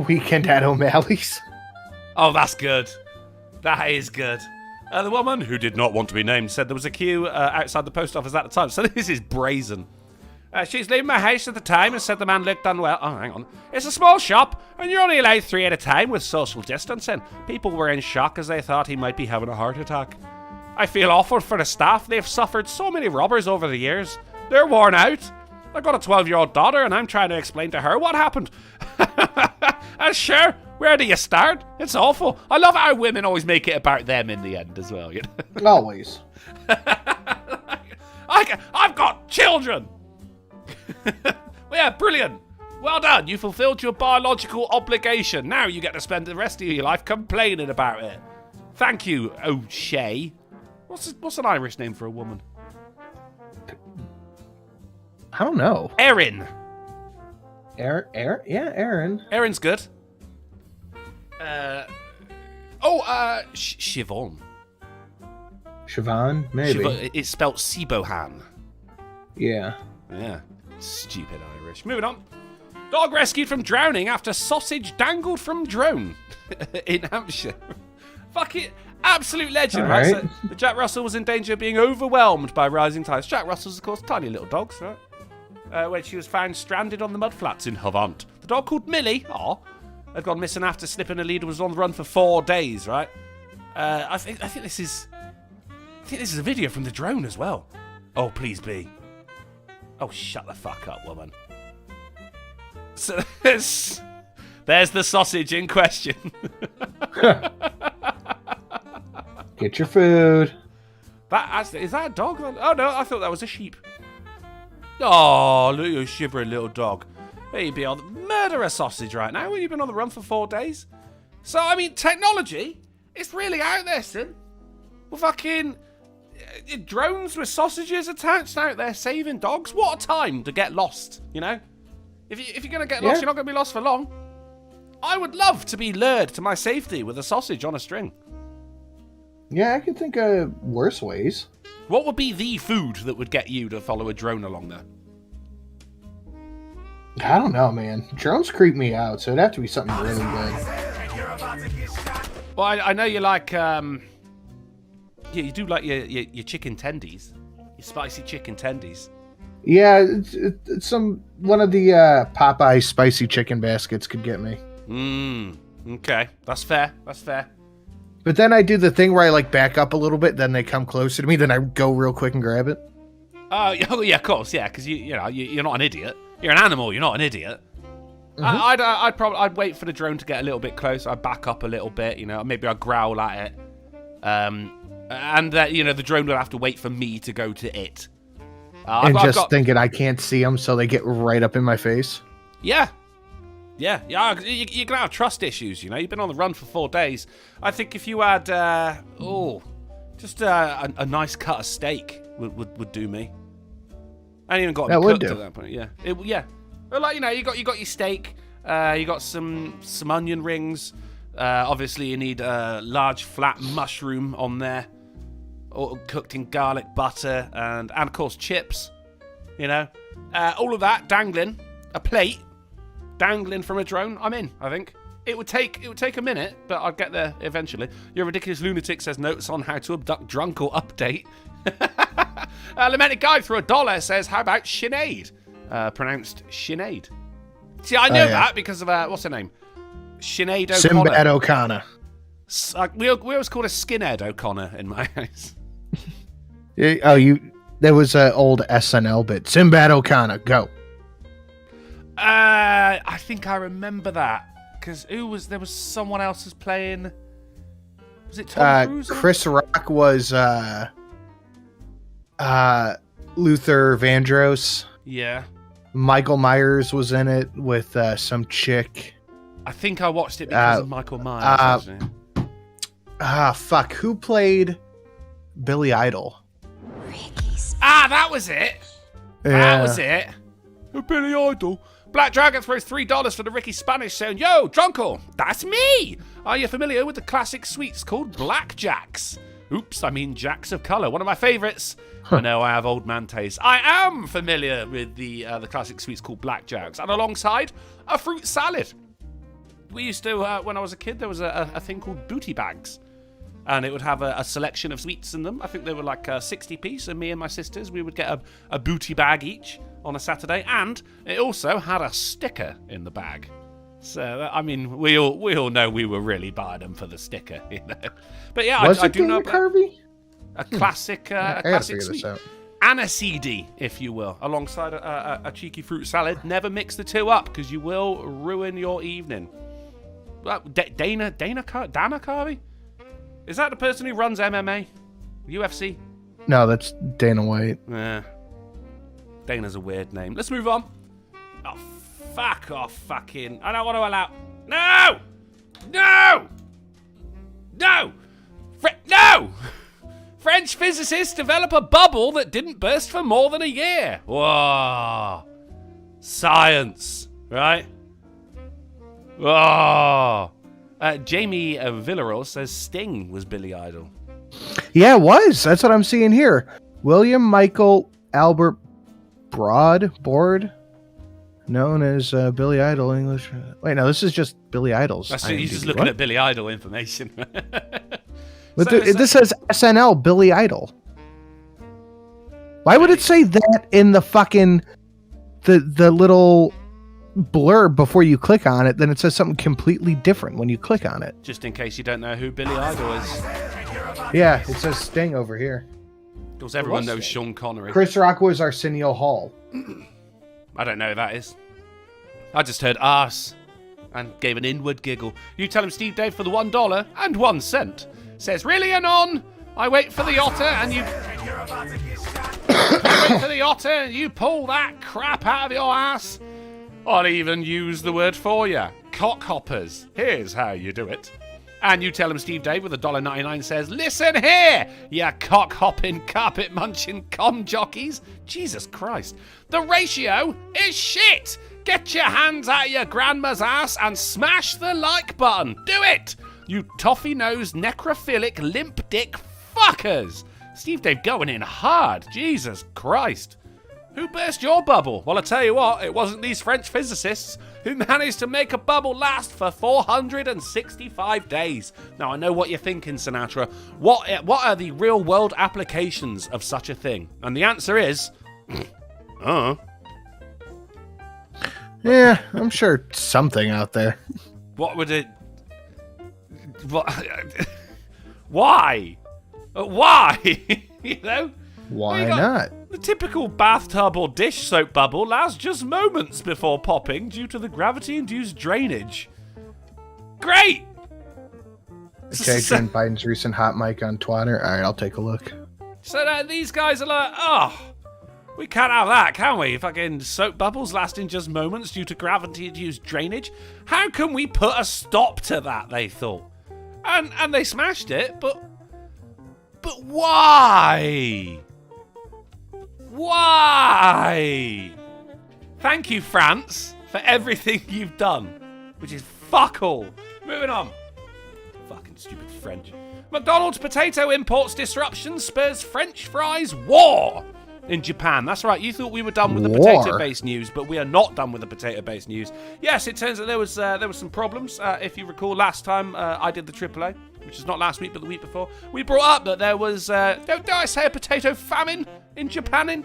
Weekend at O'Malley's. Oh, that's good. That is good. The woman, who did not want to be named, said there was a queue outside the post office at the time. So this is brazen. She's leaving my house at the time and said the man looked unwell. Oh, hang on. It's a small shop, and you're only allowed 3 at a time with social distancing. People were in shock as they thought he might be having a heart attack. I feel awful for the staff. They've suffered so many robbers over the years. They're worn out. I've got a 12-year-old daughter, and I'm trying to explain to her what happened. Sure, where do you start? It's awful. I love how women always make it about them in the end as well. You know? Always. I've got children. Yeah, brilliant. Well done. You fulfilled your biological obligation. Now you get to spend the rest of your life complaining about it. Thank you, O'Shea. What's an Irish name for a woman? I don't know. Erin. Erin? Yeah, Erin. Erin's good. Siobhan. Siobhan? Maybe. It's spelled Sibohan. Yeah. Yeah. Stupid Irish. Moving on. Dog rescued from drowning after sausage dangled from drone in Hampshire. Fuck it. Absolute legend, All right? right. So, Jack Russell was in danger of being overwhelmed by rising tides. Jack Russell's, of course, tiny little dogs, right? When she was found stranded on the mudflats in Havant. The dog called Millie, had gone missing after slipping a lead and was on the run for 4 days, right? I think this is a video from the drone as well. Oh, please be. Oh, shut the fuck up, woman. So there's the sausage in question. Get your food. Is that a dog? Oh no, I thought that was a sheep. Oh, look at you shivering little dog. There you be on the murderer sausage right now when you've been on the run for 4 days. So, I mean, technology, it's really out there, son. We're fucking drones with sausages attached out there saving dogs. What a time to get lost, you know? If you're going to get lost, you're not going to be lost for long. I would love to be lured to my safety with a sausage on a string. Yeah, I could think of worse ways. What would be the food that would get you to follow a drone along there? I don't know, man. Drones creep me out, so it'd have to be something really good. Well, I know you like, you do like your chicken tendies. Your spicy chicken tendies. Yeah, it's one of the Popeye spicy chicken baskets could get me. Okay. That's fair. But then I do the thing where I like back up a little bit, then they come closer to me, then I go real quick and grab it. Oh yeah, of course, yeah, because you're not an idiot. You're an animal. You're not an idiot. Mm-hmm. I'd wait for the drone to get a little bit closer. I'd back up a little bit, maybe I'd growl at it, and that the drone would have to wait for me to go to it. Thinking I can't see them, so they get right up in my face. Yeah. You're gonna have trust issues. You've been on the run for 4 days. I think if you had just a nice cut of steak would do me. I ain't even got That it would cooked do. at that point. Yeah. Well, you got your steak. You got some onion rings. Obviously, you need a large flat mushroom on there, or cooked in garlic butter, and of course chips. All of that dangling, a plate dangling from a drone. I'm in. I think it would take a minute, but I'd get there eventually. Your ridiculous lunatic says notes on how to abduct Drunken update. Lamented Guy for $1 says, how about Sinead? Pronounced Sinead. See, I know that because of what's her name? Sinead O'Connor. Sinbad O'Connor. We always called her Skinhead O'Connor in my house. There was an old SNL bit. Sinbad O'Connor, go. I think I remember that because there was someone else who's playing. Was it Tom Cruise? Chris Rock was Luther Vandross. Yeah. Michael Myers was in it with some chick. I think I watched it because of Michael Myers. Fuck. Who played Billy Idol? That was it. Yeah. That was it. Billy Idol. Black Dragon throws $3 for the Ricky Spanish saying, yo, Drunken, that's me. Are you familiar with the classic sweets called blackjacks? Oops, I mean jacks of colour. One of my favourites. I know I have old man taste. I am familiar with the classic sweets called blackjacks, and alongside a fruit salad. We used to, when I was a kid, there was a thing called booty bags, and it would have a selection of sweets in them. I think they were like 60 piece, and me and my sisters, we would get a booty bag each on a Saturday, and it also had a sticker in the bag. So, I mean, we all know we were really buying them for the sticker, But yeah, I do know Kirby? a classic, I a gotta classic figure this sweet. out. Aniseedy, if you will, alongside a cheeky fruit salad. Never mix the two up because you will ruin your evening. Dana Carvey? Is that the person who runs MMA? UFC? No, that's Dana White. Dana's a weird name. Let's move on. Oh, fuck off, fucking. I don't want to allow. No! No! No! No! French physicists develop a bubble that didn't burst for more than a year. Whoa. Science, right? Whoa. Jamie Villaros says Sting was Billy Idol. Yeah, it was. That's what I'm seeing here. William Michael Albert Board. known as Billy Idol English. Wait, no, this is just Billy Idol's. He's just looking at Billy Idol information. But this says SNL Billy Idol. Why would it say that in the fucking the little blurb before you click on it? Then it says something completely different when you click on it. Just in case you don't know who Billy Idol is. Yeah, it says Sting over here. Because everyone knows Sean Connery. Chris Rock was Arsenio Hall. I don't know who that is. I just heard arse and gave an inward giggle. You tell him Steve Dave for the $1 and 1 cent. Says, really, Anon? I wait for the otter and you... I wait for the otter and you pull that crap out of your ass. I'll even use the word for you. Cock hoppers. Here's how you do it. And you tell him Steve Dave with $1.99 says, listen here, you cock-hopping, carpet-munching com jockeys. Jesus Christ. The ratio is shit. Get your hands out of your grandma's ass and smash the like button. Do it. You toffee-nosed, necrophilic, limp dick fuckers. Steve Dave going in hard. Jesus Christ. Who burst your bubble? Well, I tell you what, it wasn't these French physicists who managed to make a bubble last for 465 days. Now, I know what you're thinking, Sinatra. What are the real-world applications of such a thing? And the answer is... Yeah, I'm sure something out there. What would it... What? Why? Why? You know? Why not? The typical bathtub or dish soap bubble lasts just moments before popping due to the gravity-induced drainage. Great! Okay, Joe Biden's recent hot mic on Twitter. All right, I'll take a look. So these guys are like, oh, we can't have that, can we? Fucking soap bubbles lasting just moments due to gravity-induced drainage. How can we put a stop to that, they thought. And they smashed it, but why? Why? Thank you, France, for everything you've done, which is fuck all. Moving on. Fucking stupid French. McDonald's potato imports disruption spurs French fries war in Japan. That's right, you thought we were done with the potato-based news, but we are not done with the potato-based news. Yes, it turns out there was some problems. If you recall, last time I did the AAA, which is not last week, but the week before, we brought up that there was, don't I say a potato famine in Japan?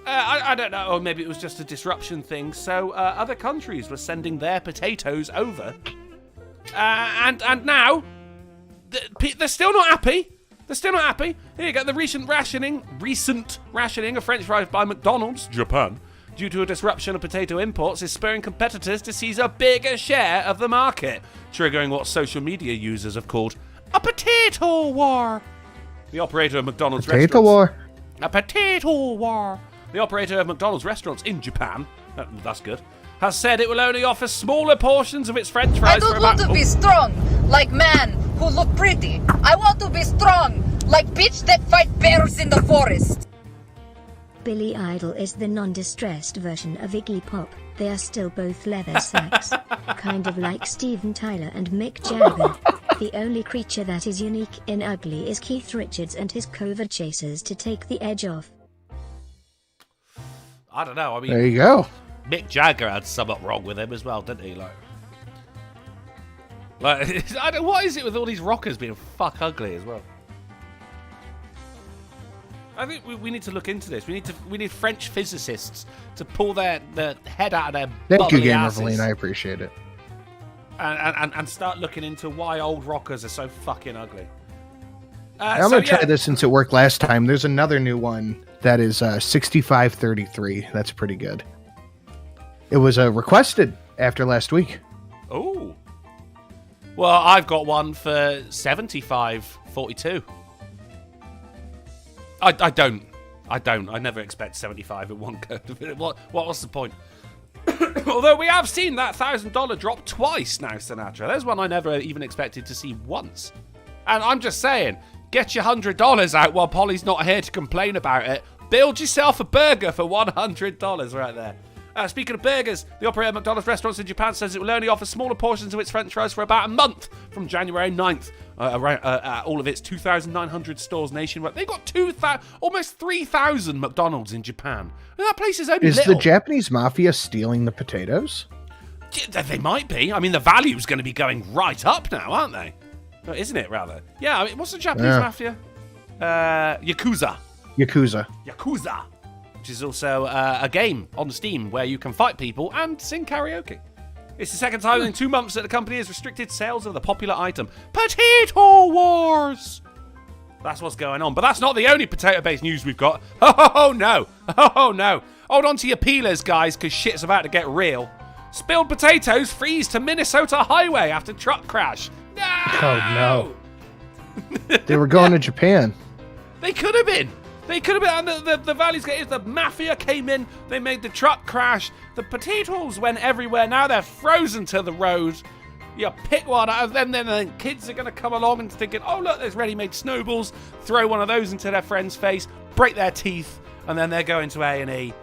I don't know, or maybe it was just a disruption thing. So other countries were sending their potatoes over. And now, they're still not happy. They're still not happy. Here you go, the recent rationing of French fries by McDonald's, Japan, due to a disruption of potato imports, is spurring competitors to seize a bigger share of the market, triggering what social media users have called a potato war. The operator of McDonald's Potato restaurants... war. A potato war. The operator of McDonald's restaurants in Japan, that's good, has said it will only offer smaller portions of its French fries. I don't want to be strong like man who look pretty. I want to be strong like bitch that fight bears in the forest. Billy Idol is the non-distressed version of Iggy Pop. They are still both leather sacks. Kind of like Steven Tyler and Mick Jagger. The only creature that is unique in ugly is Keith Richards and his COVID chasers to take the edge off. I don't know, I mean... There you go. Mick Jagger had something wrong with him as well, didn't he? I don't, what is it with all these rockers being fuck ugly as well? I think we need to look into this. We need French physicists to pull their head out of their Thank you, bubbly Gamer asses Valine. I appreciate it. And start looking into why old rockers are so fucking ugly. I'm going to try this since it worked last time. There's another new one that is 6533. That's pretty good. It was requested after last week. Oh. Well, I've got one for 7542. I don't. I never expect 75 at one go. What's the point? Although we have seen that $1,000 drop twice now, Sinatra. There's one I never even expected to see once. And I'm just saying, get your $100 out while Polly's not here to complain about it. Build yourself a burger for $100 right there. Speaking of burgers, the operator of McDonald's restaurants in Japan says it will only offer smaller portions of its French fries for about a month from January 9th. at all of its 2,900 stores nationwide. They've got almost 3,000 McDonald's in Japan. And that place is only little. The Japanese mafia stealing the potatoes? They might be. I mean, the value's going to be going right up now, aren't they? Isn't it, rather? Yeah, I mean, what's the Japanese mafia? Yakuza. Yakuza. Which is also a game on Steam where you can fight people and sing karaoke. It's the second time in 2 months that the company has restricted sales of the popular item, Potato Wars. That's what's going on. But that's not the only potato-based news we've got. Oh, no. Hold on to your peelers, guys, because shit's about to get real. Spilled potatoes freeze to Minnesota highway after truck crash. No! Oh, no. They were going to Japan. They could have been. And the Valley's Gate, the mafia came in, they made the truck crash, the potatoes went everywhere, now they're frozen to the road. You pick one out of them, then the kids are going to come along and thinking, oh look, there's ready-made snowballs, throw one of those into their friend's face, break their teeth, and then they're going to A&E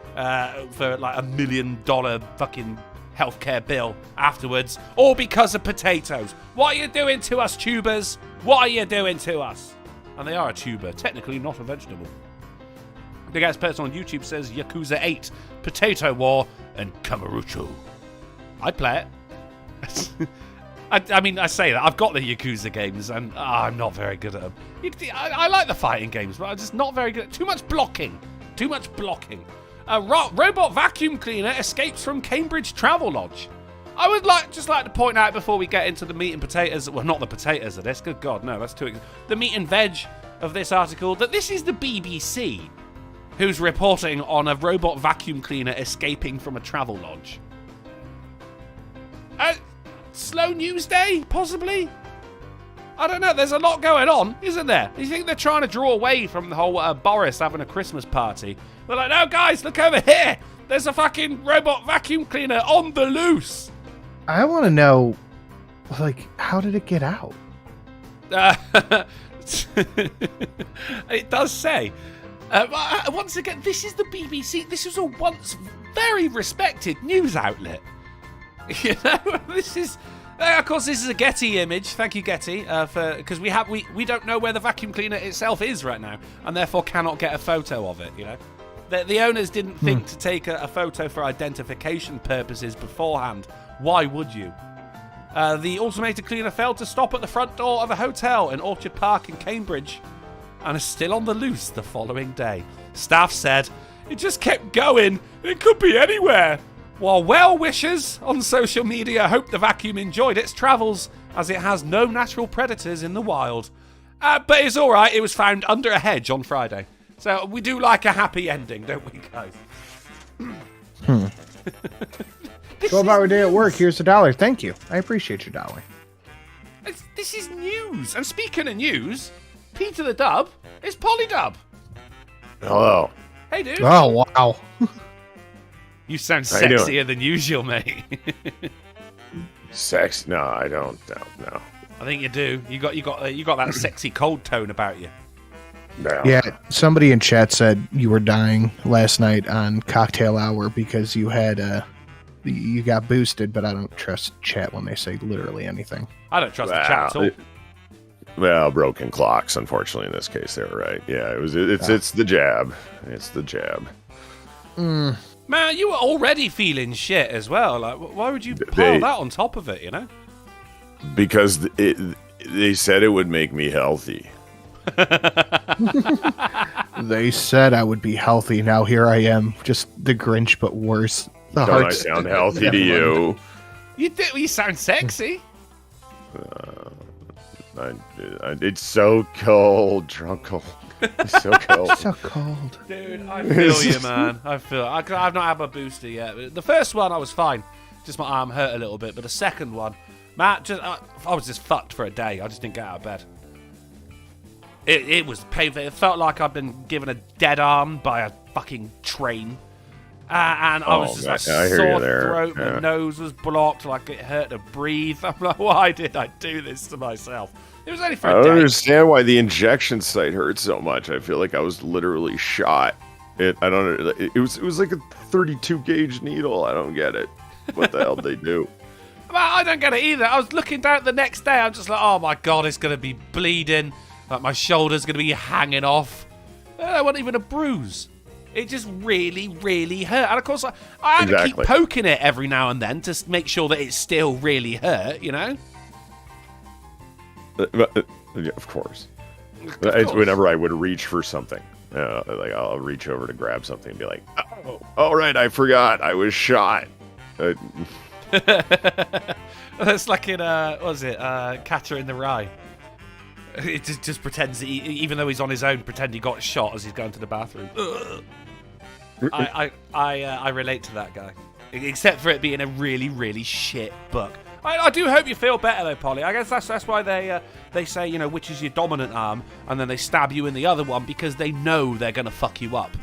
for like $1 million fucking healthcare bill afterwards, all because of potatoes. What are you doing to us, tubers? What are you doing to us? And they are a tuber, technically not a vegetable. The guy's person on YouTube says Yakuza 8, Potato War, and Kamurocho. I'd play it. I mean, I say that. I've got the Yakuza games, and I'm not very good at them. I like the fighting games, but I'm just not very good. Too much blocking. A robot vacuum cleaner escapes from Cambridge Travel Lodge. I would just like to point out before we get into the meat and potatoes, well, not the potatoes of this, good God, no, that's too the meat and veg of this article, that this is the BBC who's reporting on a robot vacuum cleaner escaping from a travel lodge. Slow news day, possibly? I don't know, there's a lot going on, isn't there? You think they're trying to draw away from the whole Boris having a Christmas party? They're like, no, guys, look over here. There's a fucking robot vacuum cleaner on the loose. I want to know, like, how did it get out? It does say. Once again, this is the BBC. This was a once very respected news outlet. You know, this is... of course, this is a Getty image. Thank you, Getty, because we don't know where the vacuum cleaner itself is right now, and therefore cannot get a photo of it, you know? The owners didn't think to take a photo for identification purposes beforehand. Why would you? The automated cleaner failed to stop at the front door of a hotel in Orchard Park in Cambridge and is still on the loose the following day. Staff said, it just kept going. It could be anywhere. While well-wishers on social media hope the vacuum enjoyed its travels as it has no natural predators in the wild. But it's all right. It was found under a hedge on Friday. So we do like a happy ending, don't we, guys? So about our day at work, here's $1. Thank you. I appreciate your $1. This is news. And speaking of news, Peter the Dub is Polydub. Hello. Hey, dude. Oh, wow. You sound sexier than usual, mate. Sex? No, I don't. No. I think you do. You got that sexy cold tone about you. No. Yeah, somebody in chat said you were dying last night on Cocktail Hour because you had you got boosted, but I don't trust chat when they say literally anything. I don't trust the chat at all. Well, broken clocks, unfortunately, in this case, they were right. Yeah, it's the jab. It's the jab. Man, you were already feeling shit as well. Like, why would you pile that on top of it, you know? Because they said it would make me healthy. They said I would be healthy. Now here I am, just the Grinch, but worse. Don't I sound healthy to you? You sound sexy. It's so cold, Drunken. It's so cold. So cold. Dude, I feel you, man. I've not had my booster yet. The first one, I was fine. Just my arm hurt a little bit. But the second one, man, I was just fucked for a day. I just didn't get out of bed. It was painful. It felt like I'd been given a dead arm by a fucking train. And I was just like sore throat, my nose was blocked, like it hurt to breathe. I'm like, why did I do this to myself? It was only for a day. I don't understand why the injection site hurt so much. I feel like I was literally shot. It was like a 32 gauge needle. I don't get it. What the hell did they do? I don't get it either. I was looking down the next day. I'm just like, oh my God, it's going to be bleeding. Like my shoulder's going to be hanging off. I wasn't even a bruise. It just really, really hurt. And of course, I had to keep poking it every now and then to make sure that it still really hurt, you know? Of course. Whenever I would reach for something, like I'll reach over to grab something and be like, oh, all right, I forgot. I was shot. It's like in, what was it, Catcher in the Rye. It just pretends that even though he's on his own, pretend he got shot as he's going to the bathroom. I relate to that guy, except for it being a really, really shit book. I do hope you feel better though, Polly. I guess that's why they say, you know, which is your dominant arm, and then they stab you in the other one because they know they're gonna fuck you up.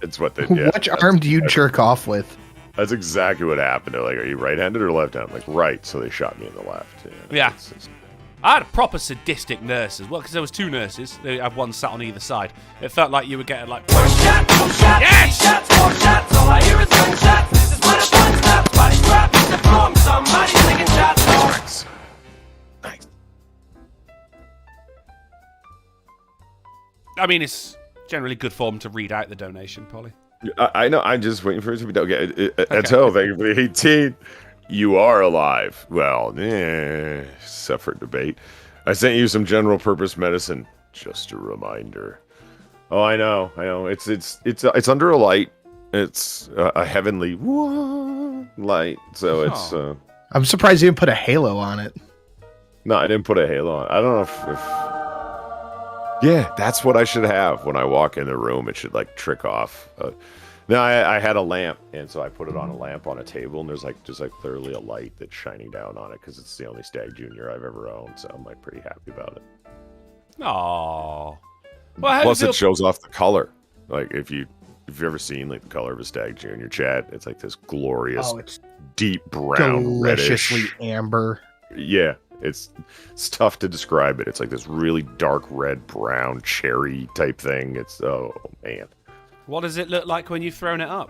It's what they. Yeah, which arm do you jerk off with? That's exactly what happened. They're like, "Are you right-handed or left-handed?" I'm like, "Right." So they shot me in the left. Yeah. I had a proper sadistic nurse as well, because there was two nurses. They had one sat on either side. It felt like you were getting like... One shot, yes! Shots, more shots, all I hear is gunshots. This is what a fun stop. Body drop, hit the floor, somebody's taking shots. Nice. I mean, it's generally good form to read out the donation, Polly. I know, I'm just waiting for it to be... Okay, that's all. Thank you for the 18. You are alive. Well, separate debate. I sent you some general purpose medicine. Just a reminder. Oh, I know. It's under a light. It's a heavenly light. So it's. I'm surprised you didn't put a halo on it. No, I didn't put a halo on. I don't know if yeah, that's what I should have when I walk in the room. It should like trick off. No, I had a lamp, and so I put it on a lamp on a table, and there's like just like clearly a light that's shining down on it because it's the only Stag Junior I've ever owned, so I'm like pretty happy about it. Aww. Well, plus it shows off the color. Like if you've ever seen like the color of a Stag Junior, Chad, it's like this glorious, deep brown, deliciously reddish amber. Yeah, it's tough to describe it. It's like this really dark red, brown, cherry type thing. It's oh man. What does it look like when you've thrown it up?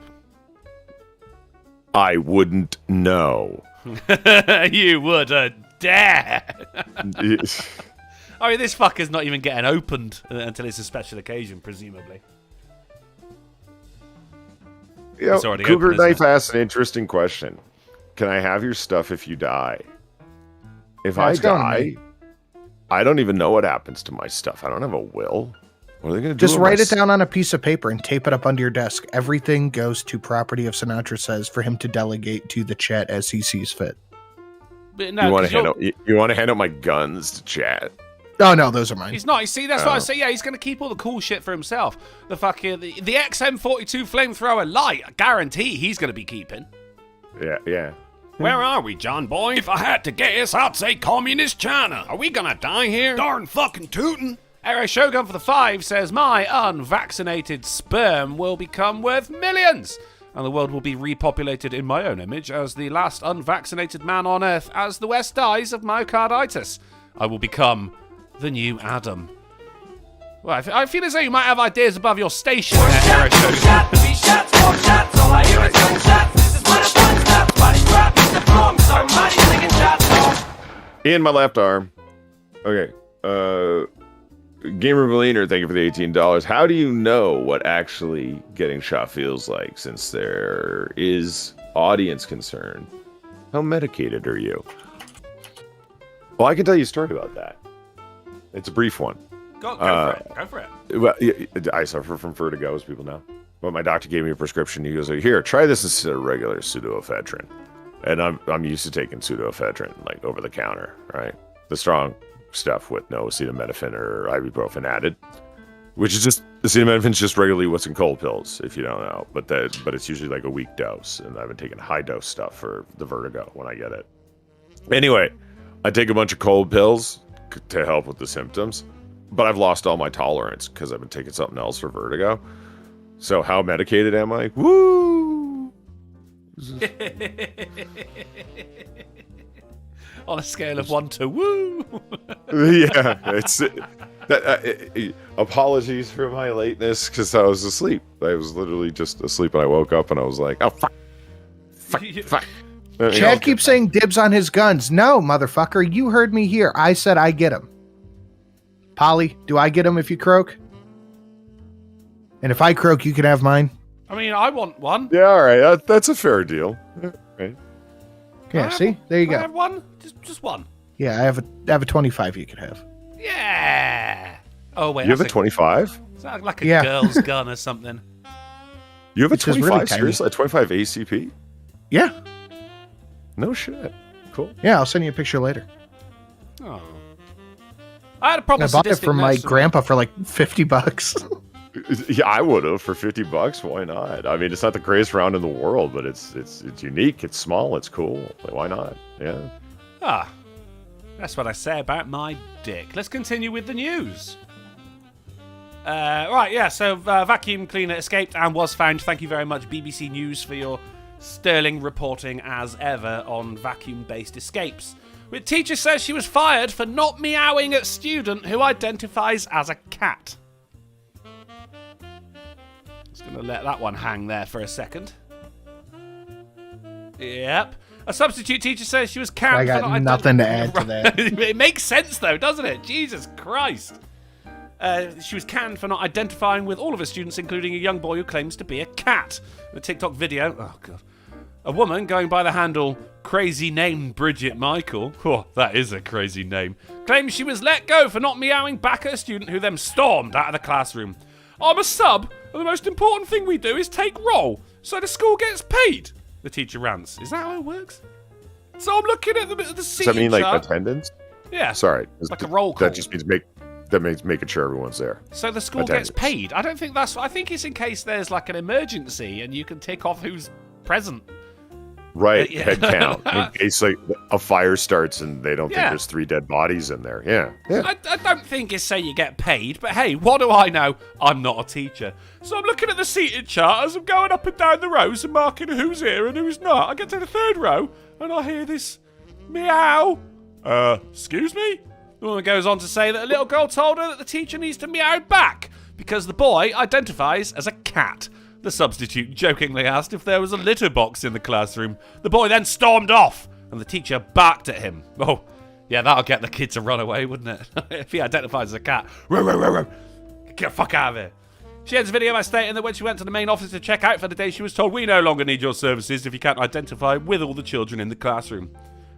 I wouldn't know. You wouldn't dare. I mean, this fucker's not even getting opened until it's a special occasion, presumably. You know, Cougar Knife asked an interesting question. Can I have your stuff if you die? If I die, I don't even know what happens to my stuff. I don't have a will. What are they going to do? Just write it down on a piece of paper and tape it up under your desk. Everything goes to property of Sinatra Says for him to delegate to the Chet as he sees fit. But no, you want to hand out my guns to Chet? Oh no, those are mine. He's not. You see, that's what I say. Yeah, he's going to keep all the cool shit for himself. The fucking the XM42 flamethrower light, I guarantee he's going to be keeping. Yeah. Where are we, John boy? If I had to guess, I'd say communist China. Are we gonna die here? Darn fucking tootin'. Aero Shogun for the 5 says, my unvaccinated sperm will become worth millions, and the world will be repopulated in my own image as the last unvaccinated man on Earth as the West dies of myocarditis. I will become the new Adam. Well, I feel as though you might have ideas above your station there, Aero Shogun. In my left arm. Okay. Gamer Valiner, thank you for the $18. How do you know what actually getting shot feels like since there is audience concern? How medicated are you? Well, I can tell you a story about that. It's a brief one. Go for it. Well, I suffer from vertigo, as people know. But my doctor gave me a prescription. He goes, here, try this instead of regular pseudoephedrine. And I'm used to taking pseudoephedrine, like over the counter, right? The strong stuff with no acetaminophen or ibuprofen added, which is just acetaminophen's just regularly what's in cold pills, if you don't know. But it's usually like a weak dose, and I've been taking high dose stuff for the vertigo when I get it. Anyway, I take a bunch of cold pills to help with the symptoms, but I've lost all my tolerance because I've been taking something else for vertigo. So how medicated am I? Woo! On a scale of 1 to woo. Yeah, it's apologies for my lateness because I was asleep. I was literally just asleep and I woke up and I was like, oh fuck. Chad keeps saying dibs on his guns. No, motherfucker, you heard me here. I said I get him. Polly, do I get him if you croak? And if I croak, you can have mine. I mean, I want one. Yeah, all right. That's a fair deal. Yeah, right. Yeah, see? There you Can I go. have one? Just one. Yeah, I have a 25 you could have. Yeah. Oh, wait. You have a 25? Is that like a girl's gun or something? You have a It's just 25? really tiny. Seriously? A 25 ACP? Yeah. No shit. Cool. Yeah, I'll send you a picture later. Oh. I had a proper I bought it sadistic from my nurse- grandpa for like $50. Yeah, I would have for $50. Why not? I mean, it's not the greatest round in the world, but it's unique. It's small. It's cool. Like, why not? Yeah. Ah. That's what I say about my dick. Let's continue with the news. Right, yeah, so vacuum cleaner escaped and was found. Thank you very much, BBC News, for your sterling reporting as ever on vacuum-based escapes. With teacher says she was fired for not meowing at student who identifies as a cat. Just going to let that one hang there for a second. Yep. A substitute teacher says she was canned I got for not nothing to add to that. It makes sense, though, doesn't it? Jesus Christ. She was canned for not identifying with all of her students, including a young boy who claims to be a cat. In a TikTok video, oh god, a woman going by the handle Crazy Name Bridget Michael, oh, that is a crazy name, claims she was let go for not meowing back at a student who then stormed out of the classroom. I'm a sub, and the most important thing we do is take roll, so the school gets paid, the teacher rants. Is that how it works? So I'm looking at the seat. Does that mean like attendance? Yeah. Sorry. Like a roll call. That just means making sure everyone's there. So the school Attendance. gets paid. I don't think that's. I think it's in case there's like an emergency and you can tick off who's present. Right, Yeah. head count. In case like a fire starts and they don't think Yeah. there's 3 dead bodies in there. Yeah. I don't think it's say you get paid, but hey, what do I know? I'm not a teacher. So I'm looking at the seated chart as I'm going up and down the rows and marking who's here and who's not. I get to the 3rd row and I hear this meow. Excuse me? The woman goes on to say that a little girl told her that the teacher needs to meow back because the boy identifies as a cat. The substitute jokingly asked if there was a litter box in the classroom. The boy then stormed off, and the teacher barked at him. Oh, yeah, that'll get the kid to run away, wouldn't it? If he identifies as a cat. Row, row, row, row. Get the fuck out of here. She ends the video by stating that when she went to the main office to check out for the day, she was told, we no longer need your services if you can't identify with all the children in the classroom.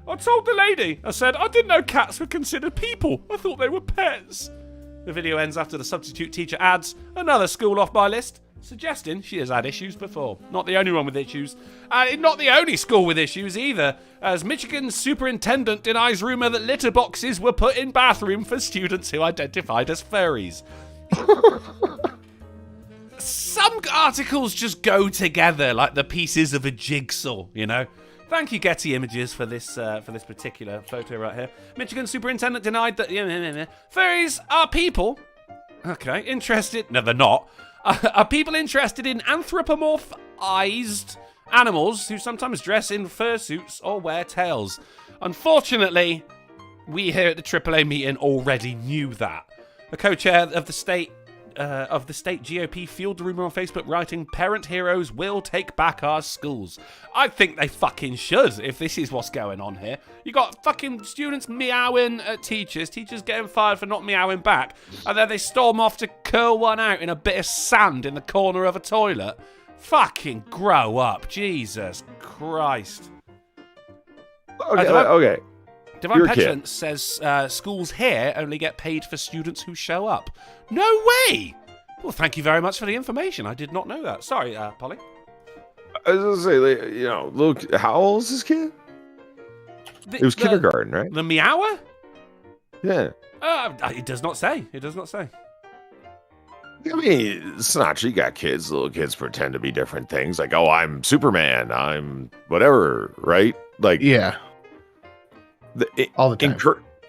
I told the lady, I said, I didn't know cats were considered people. I thought they were pets. The video ends after the substitute teacher adds, another school off my list, suggesting she has had issues before. Not the only one with issues. Not the only school with issues either, as Michigan's superintendent denies rumour that litter boxes were put in bathroom for students who identified as furries. Some articles just go together like the pieces of a jigsaw, you know? Thank you, Getty Images, for this particular photo right here. Michigan superintendent denied that furries are people. Okay, interested. No, they're not. Are people interested in anthropomorphized animals who sometimes dress in fursuits or wear tails? Unfortunately, we here at the AAA meeting already knew that. The co-chair of the state GOP fueled the rumor on Facebook, writing, "Parent heroes will take back our schools." I think they fucking should, if this is what's going on here. You got fucking students meowing at teachers getting fired for not meowing back, and then they storm off to curl one out in a bit of sand in the corner of a toilet. Fucking grow up, Jesus Christ. Okay. Divine Petulance says schools here only get paid for students who show up. No way! Well, thank you very much for the information. I did not know that. Sorry, Polly. I was going to say, look, how old is this kid? It was kindergarten, right? The meower? Yeah. It does not say. It does not say. I mean, it's not. You got kids. Little kids pretend to be different things. Like, oh, I'm Superman. I'm whatever, right? Like, yeah. All the time.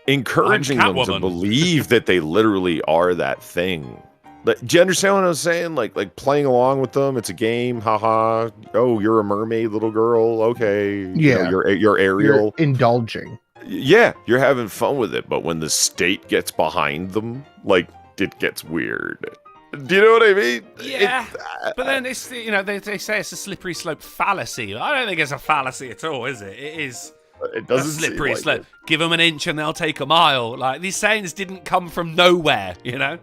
Encouraging them to believe that they literally are that thing. Do you understand what I'm saying? Like playing along with them. It's a game. Haha. Oh, you're a mermaid, little girl. Okay. Yeah. You're Ariel. You're indulging. Yeah, you're having fun with it. But when the state gets behind them, like, it gets weird. Do you know what I mean? Yeah, but then it's they say it's a slippery slope fallacy. I don't think it's a fallacy at all, is it? It is. It doesn't a slippery seem like slope. it. Give them an inch and they'll take a mile. Like these sayings didn't come from nowhere, you know.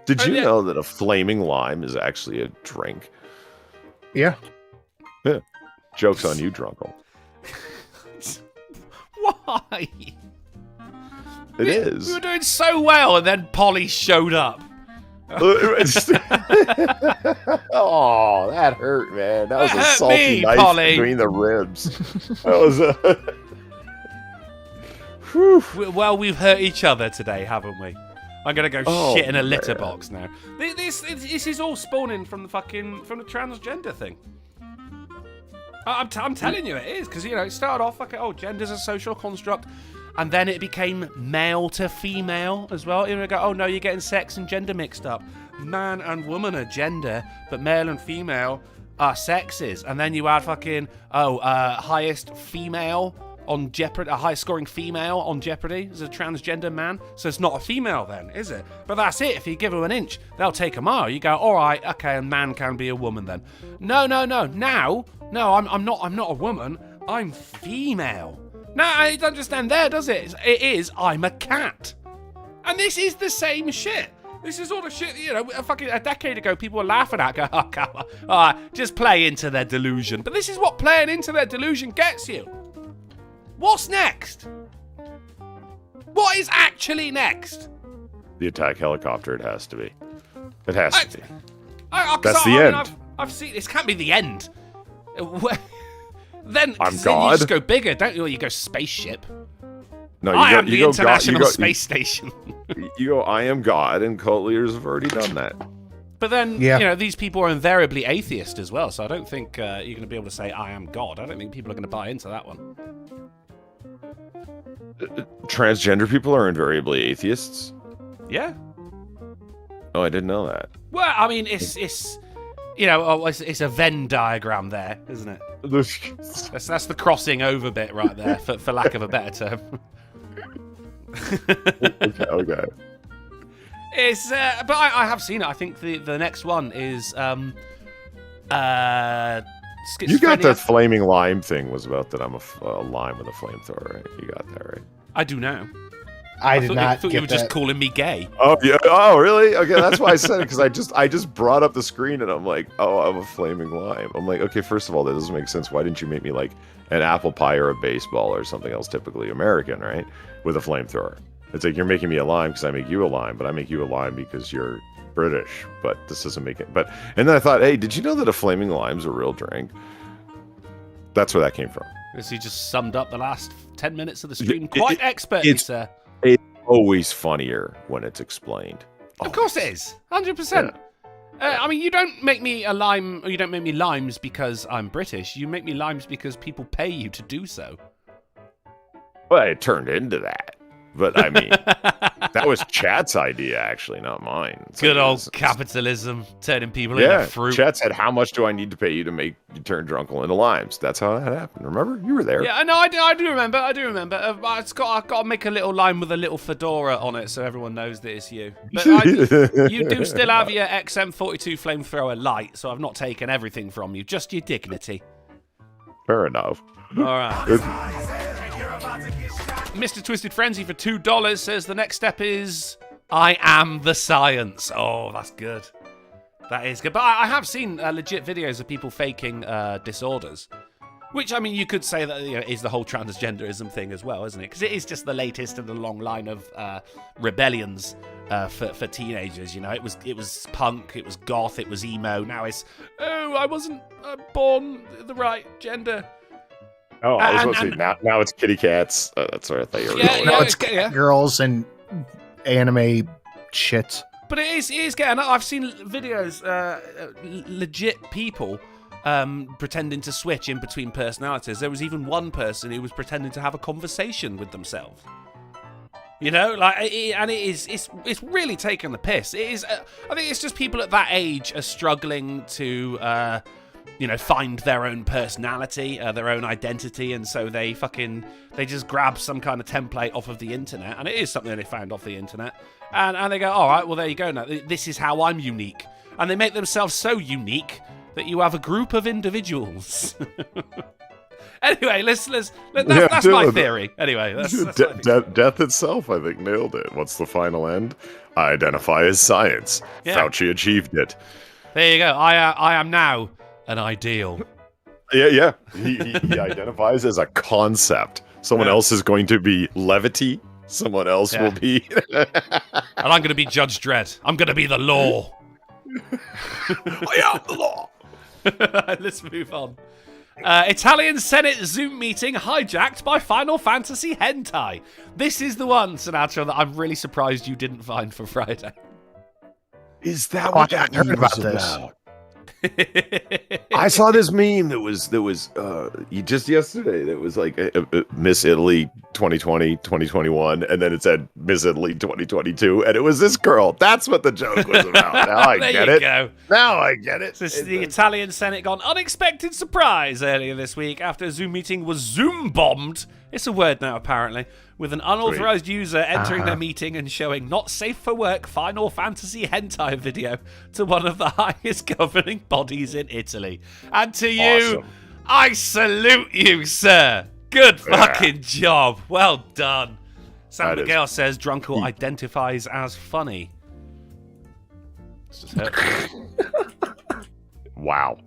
Did you know that a flaming lime is actually a drink? Yeah. Joke's on you, Drunken. Why? It is. We were doing so well, and then Polly showed up. Oh, that hurt, man. That was a salty knife Polly. between the ribs. That was a... Whew. Well, we've hurt each other today, haven't we? I'm gonna go shit in a litter man. box now. This is all spawning from the transgender thing. I'm telling you, it is, because it started off like, gender's a social construct, and then it became male to female as well. You go, oh no, you're getting sex and gender mixed up. Man and woman are gender, but male and female are sexes. And then you add highest female on Jeopardy, a high-scoring female on Jeopardy is a transgender man, so it's not a female then, is it? But that's it. If you give them an inch, they'll take a mile. You go, all right, okay, a man can be a woman then. No. Now, I'm not a woman. I'm female. No, it doesn't just end there, does it? It is. I'm a cat, and this is the same shit. This is all the shit, a decade ago, people were laughing at. Go, come on, just play into their delusion. But this is what playing into their delusion gets you. What's next? What is actually next? The attack helicopter, it has to be. It has to be. That's the end. I've seen this. Can't be the end. Then I'm you God. just go bigger, don't you? Or you go spaceship. No, I am the International Space Station. You go, I am God, and cult leaders have already done that. But then, these people are invariably atheist as well, so I don't think you're going to be able to say, I am God. I don't think people are going to buy into that one. Transgender people are invariably atheists? Yeah. Oh, I didn't know that. Well, I mean, it's a Venn diagram there, isn't it? That's the crossing over bit right there, for lack of a better term. Okay. It's but I have seen it. I think the next one is You got that flaming lime thing was about that I'm a lime with a flamethrower, right? You got that right. I do now. I did not. I thought you were just calling me gay. Oh yeah. Oh really? Okay, that's why I said it, because I just brought up the screen and I'm like, oh, I'm a flaming lime. I'm like, okay, first of all, that doesn't make sense. Why didn't you make me like an apple pie or a baseball or something else typically American, right? With a flamethrower. It's like you're making me a lime because I make you a lime, but I make you a lime because you're British. But this doesn't make it. And then I thought, hey, did you know that a flaming lime's a real drink? That's where that came from. So you just summed up the last 10 minutes of the stream quite expertly, sir. It's always funnier when it's explained. Of course it is. 100%. Yeah. I mean, you don't make me a lime, or you don't make me limes because I'm British. You make me limes because people pay you to do so. Well, it turned into that. But I mean, that was Chat's idea, actually, not mine. Good old capitalism, turning people into fruit. Chat said, "How much do I need to pay you to make you turn Drunken into limes?" That's how that happened. Remember, you were there. Yeah, no, I do remember. I've got to make a little lime with a little fedora on it, so everyone knows that it's you. But you do still have your XM42 flamethrower light, so I've not taken everything from you, just your dignity. Fair enough. All right. Mr. Twisted Frenzy for $2 says the next step is I am the science. Oh, that's good. That is good. But I have seen legit videos of people faking disorders, which, I mean, you could say that is the whole transgenderism thing as well, isn't it? Because it is just the latest in the long line of rebellions for teenagers. It was punk, it was goth, it was emo. Now it's I wasn't born the right gender. Oh, I was supposed to say, now it's kitty cats. That's what I thought you were going. Now it's girls and anime shit. But it is getting. I've seen videos, legit people pretending to switch in between personalities. There was even one person who was pretending to have a conversation with themselves. And it's really taking the piss. It is. I think it's just people at that age are struggling to. Find their own personality, their own identity, and so they just grab some kind of template off of the internet, and it is something they found off the internet, And they go, all right, well, there you go now. This is how I'm unique. And they make themselves so unique that you have a group of individuals. Anyway, that's my theory. Anyway, death itself, I think, nailed it. What's the final end? I identify as science. Yeah. Fauci achieved it. There you go. I am now an ideal. Yeah. He identifies as a concept. Someone else is going to be levity. Someone else will be... And I'm going to be Judge Dredd. I'm going to be the law. I am the law. Let's move on. Italian Senate Zoom meeting hijacked by Final Fantasy hentai. This is the one, Sinatra, that I'm really surprised you didn't find for Friday. Is that what I heard about this? I saw this meme that was just yesterday that was like Miss Italy 2020, 2021, and then it said Miss Italy 2022, and it was this girl. That's what the joke was about. Now I get it. Now I get it. So the Italian Senate got an unexpected surprise earlier this week after a Zoom meeting was Zoom bombed. It's a word now, apparently, with an unauthorized user entering their meeting and showing not safe for work Final Fantasy hentai video to one of the highest governing bodies in Italy. And to you, I salute you, sir. Good fucking job. Well done. San Miguel says Drunken identifies as funny. It's just hurtful. Wow.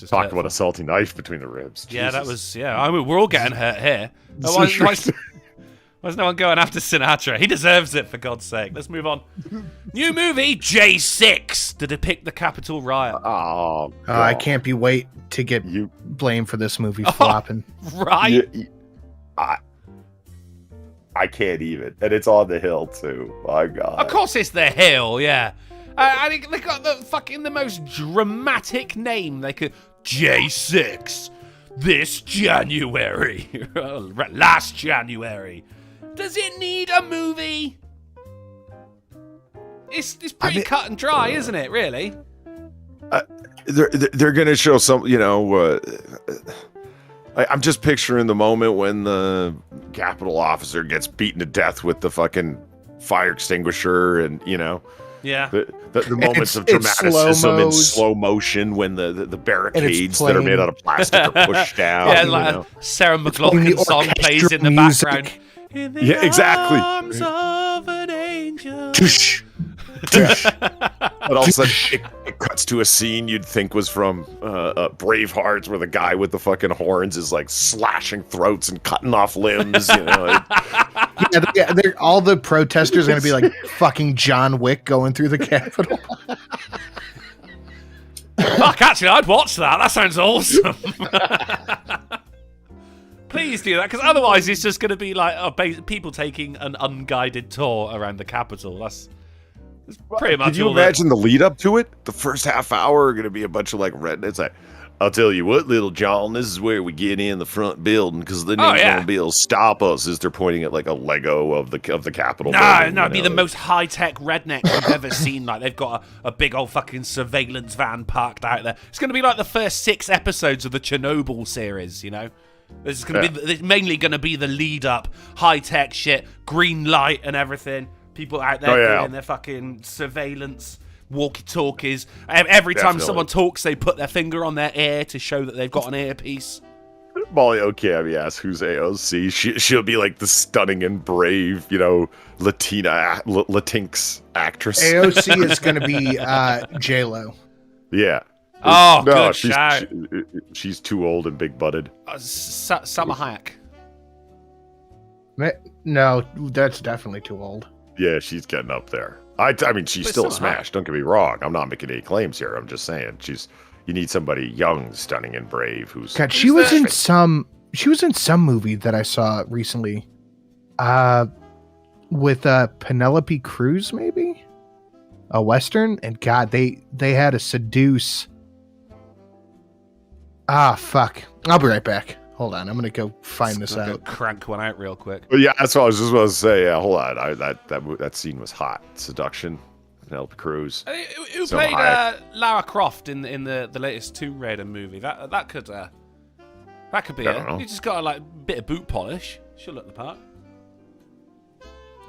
Talk about a salty knife between the ribs. Jesus. Yeah, that was, I mean, we're all getting hurt here. Why's no one going after Sinatra? He deserves it, for God's sake. Let's move on. New movie, J6, to depict the Capitol riot. I can't be wait to get blamed for this movie flopping. Right? I can't even. And it's on the Hill, too. My God. Of course it's the Hill, yeah. I think they got the most dramatic name they could. J6, this January. Last January. Does it need a movie? It's pretty cut and dry, isn't it, really? They're going to show some, I'm just picturing the moment when the Capitol officer gets beaten to death with the fucking fire extinguisher and, Yeah. The moments of dramaticism in slow motion when the barricades that are made out of plastic are pushed down. Yeah, like Sarah McLachlan song plays in the background. In the exactly. arms of an angel. But all of a sudden, it cuts to a scene you'd think was from Braveheart, where the guy with the fucking horns is like slashing throats and cutting off limbs. All the protesters are going to be like fucking John Wick going through the Capitol. Fuck, actually, I'd watch that. That sounds awesome. Please do that, because otherwise it's just going to be like people taking an unguided tour around the Capitol. That's pretty much. Could you imagine the lead up to it? The first half hour are going to be a bunch of like rednecks. Like, I'll tell you what, Little John, this is where we get in the front building because the name's going to be able to stop us. As they're pointing at like a Lego of the Capitol. No, it'd be the most high tech redneck I've ever seen. Like they've got a big old fucking surveillance van parked out there. It's going to be like the first 6 episodes of the Chernobyl series. This is going to be mainly going to be the lead up, high tech shit, green light and everything. People out there doing their fucking surveillance, walkie-talkies. Every time someone talks, they put their finger on their ear to show that they've got an earpiece. Molly O'Cammy asks who's AOC. She'll be like the stunning and brave, Latinx actress. AOC is going to be J-Lo. Yeah. Oh, no, good shout. She's too old and big-butted. Salma Hayek. No, that's definitely too old. Yeah, she's getting up there. I mean, she's still a smash. Don't get me wrong. I'm not making any claims here. I'm just saying you need somebody young, stunning, and brave who's. God, she was in some movie that I saw recently, with Penelope Cruz, maybe a Western. And God, they had to seduce. Fuck! I'll be right back. Hold on, I'm gonna go find this out. Crank one out real quick. Well, yeah, that's what I was just about to say. Yeah, hold on. That scene was hot. Seduction, Penelope Cruz. Who played Lara Croft in the latest Tomb Raider movie? That could be it. You just got a bit of boot polish. She'll look the part.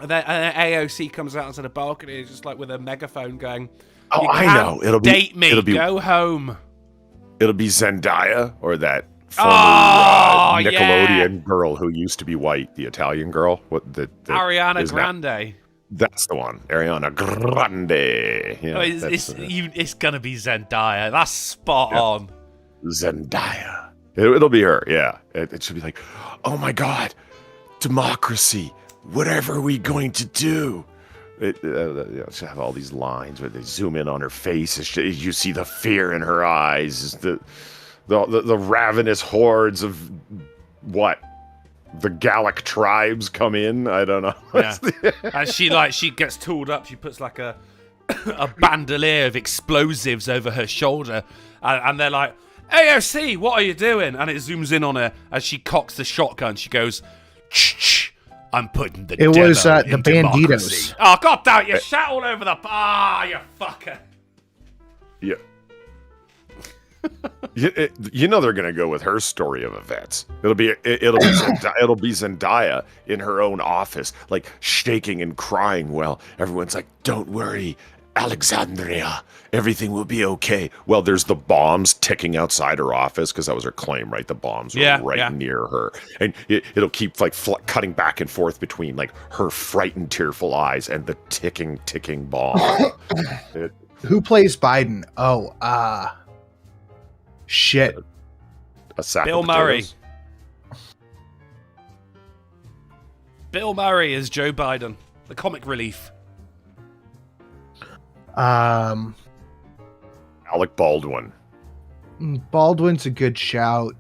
And then AOC comes out onto the balcony, just like with a megaphone, going, Oh, "You I can't know. date me. Go home." It'll be Zendaya or that former Nickelodeon girl who used to be white, the Italian girl. Ariana Grande. That's the one, Ariana Grande. Yeah, it's gonna be Zendaya. That's spot on. Zendaya. It'll be her. Yeah, it should be like, oh my God, democracy. Whatever are we going to do? She'll have all these lines where they zoom in on her face. You see the fear in her eyes. The ravenous hordes of what? The Gallic tribes come in. I don't know. Yeah. And she gets tooled up. She puts like a bandolier of explosives over her shoulder, and they're like, "AOC, what are you doing?" And it zooms in on her as she cocks the shotgun. She goes, "Shh. I'm putting the demo in the democracy." Banditos. Oh, God damn it, you shat all over the... you fucker. Yeah. You know they're gonna go with her story of events. It'll be Zendaya in her own office, like shaking and crying. Well, everyone's like, "Don't worry, Alexandria, everything will be okay." Well, there's the bombs ticking outside her office because that was her claim, right? The bombs were near her, and it'll keep like cutting back and forth between like her frightened, tearful eyes and the ticking bomb. Who plays Biden? Oh, shit. A sack Bill of Murray. potatoes. Bill Murray is Joe Biden, the comic relief. Alec Baldwin. Baldwin's a good shout.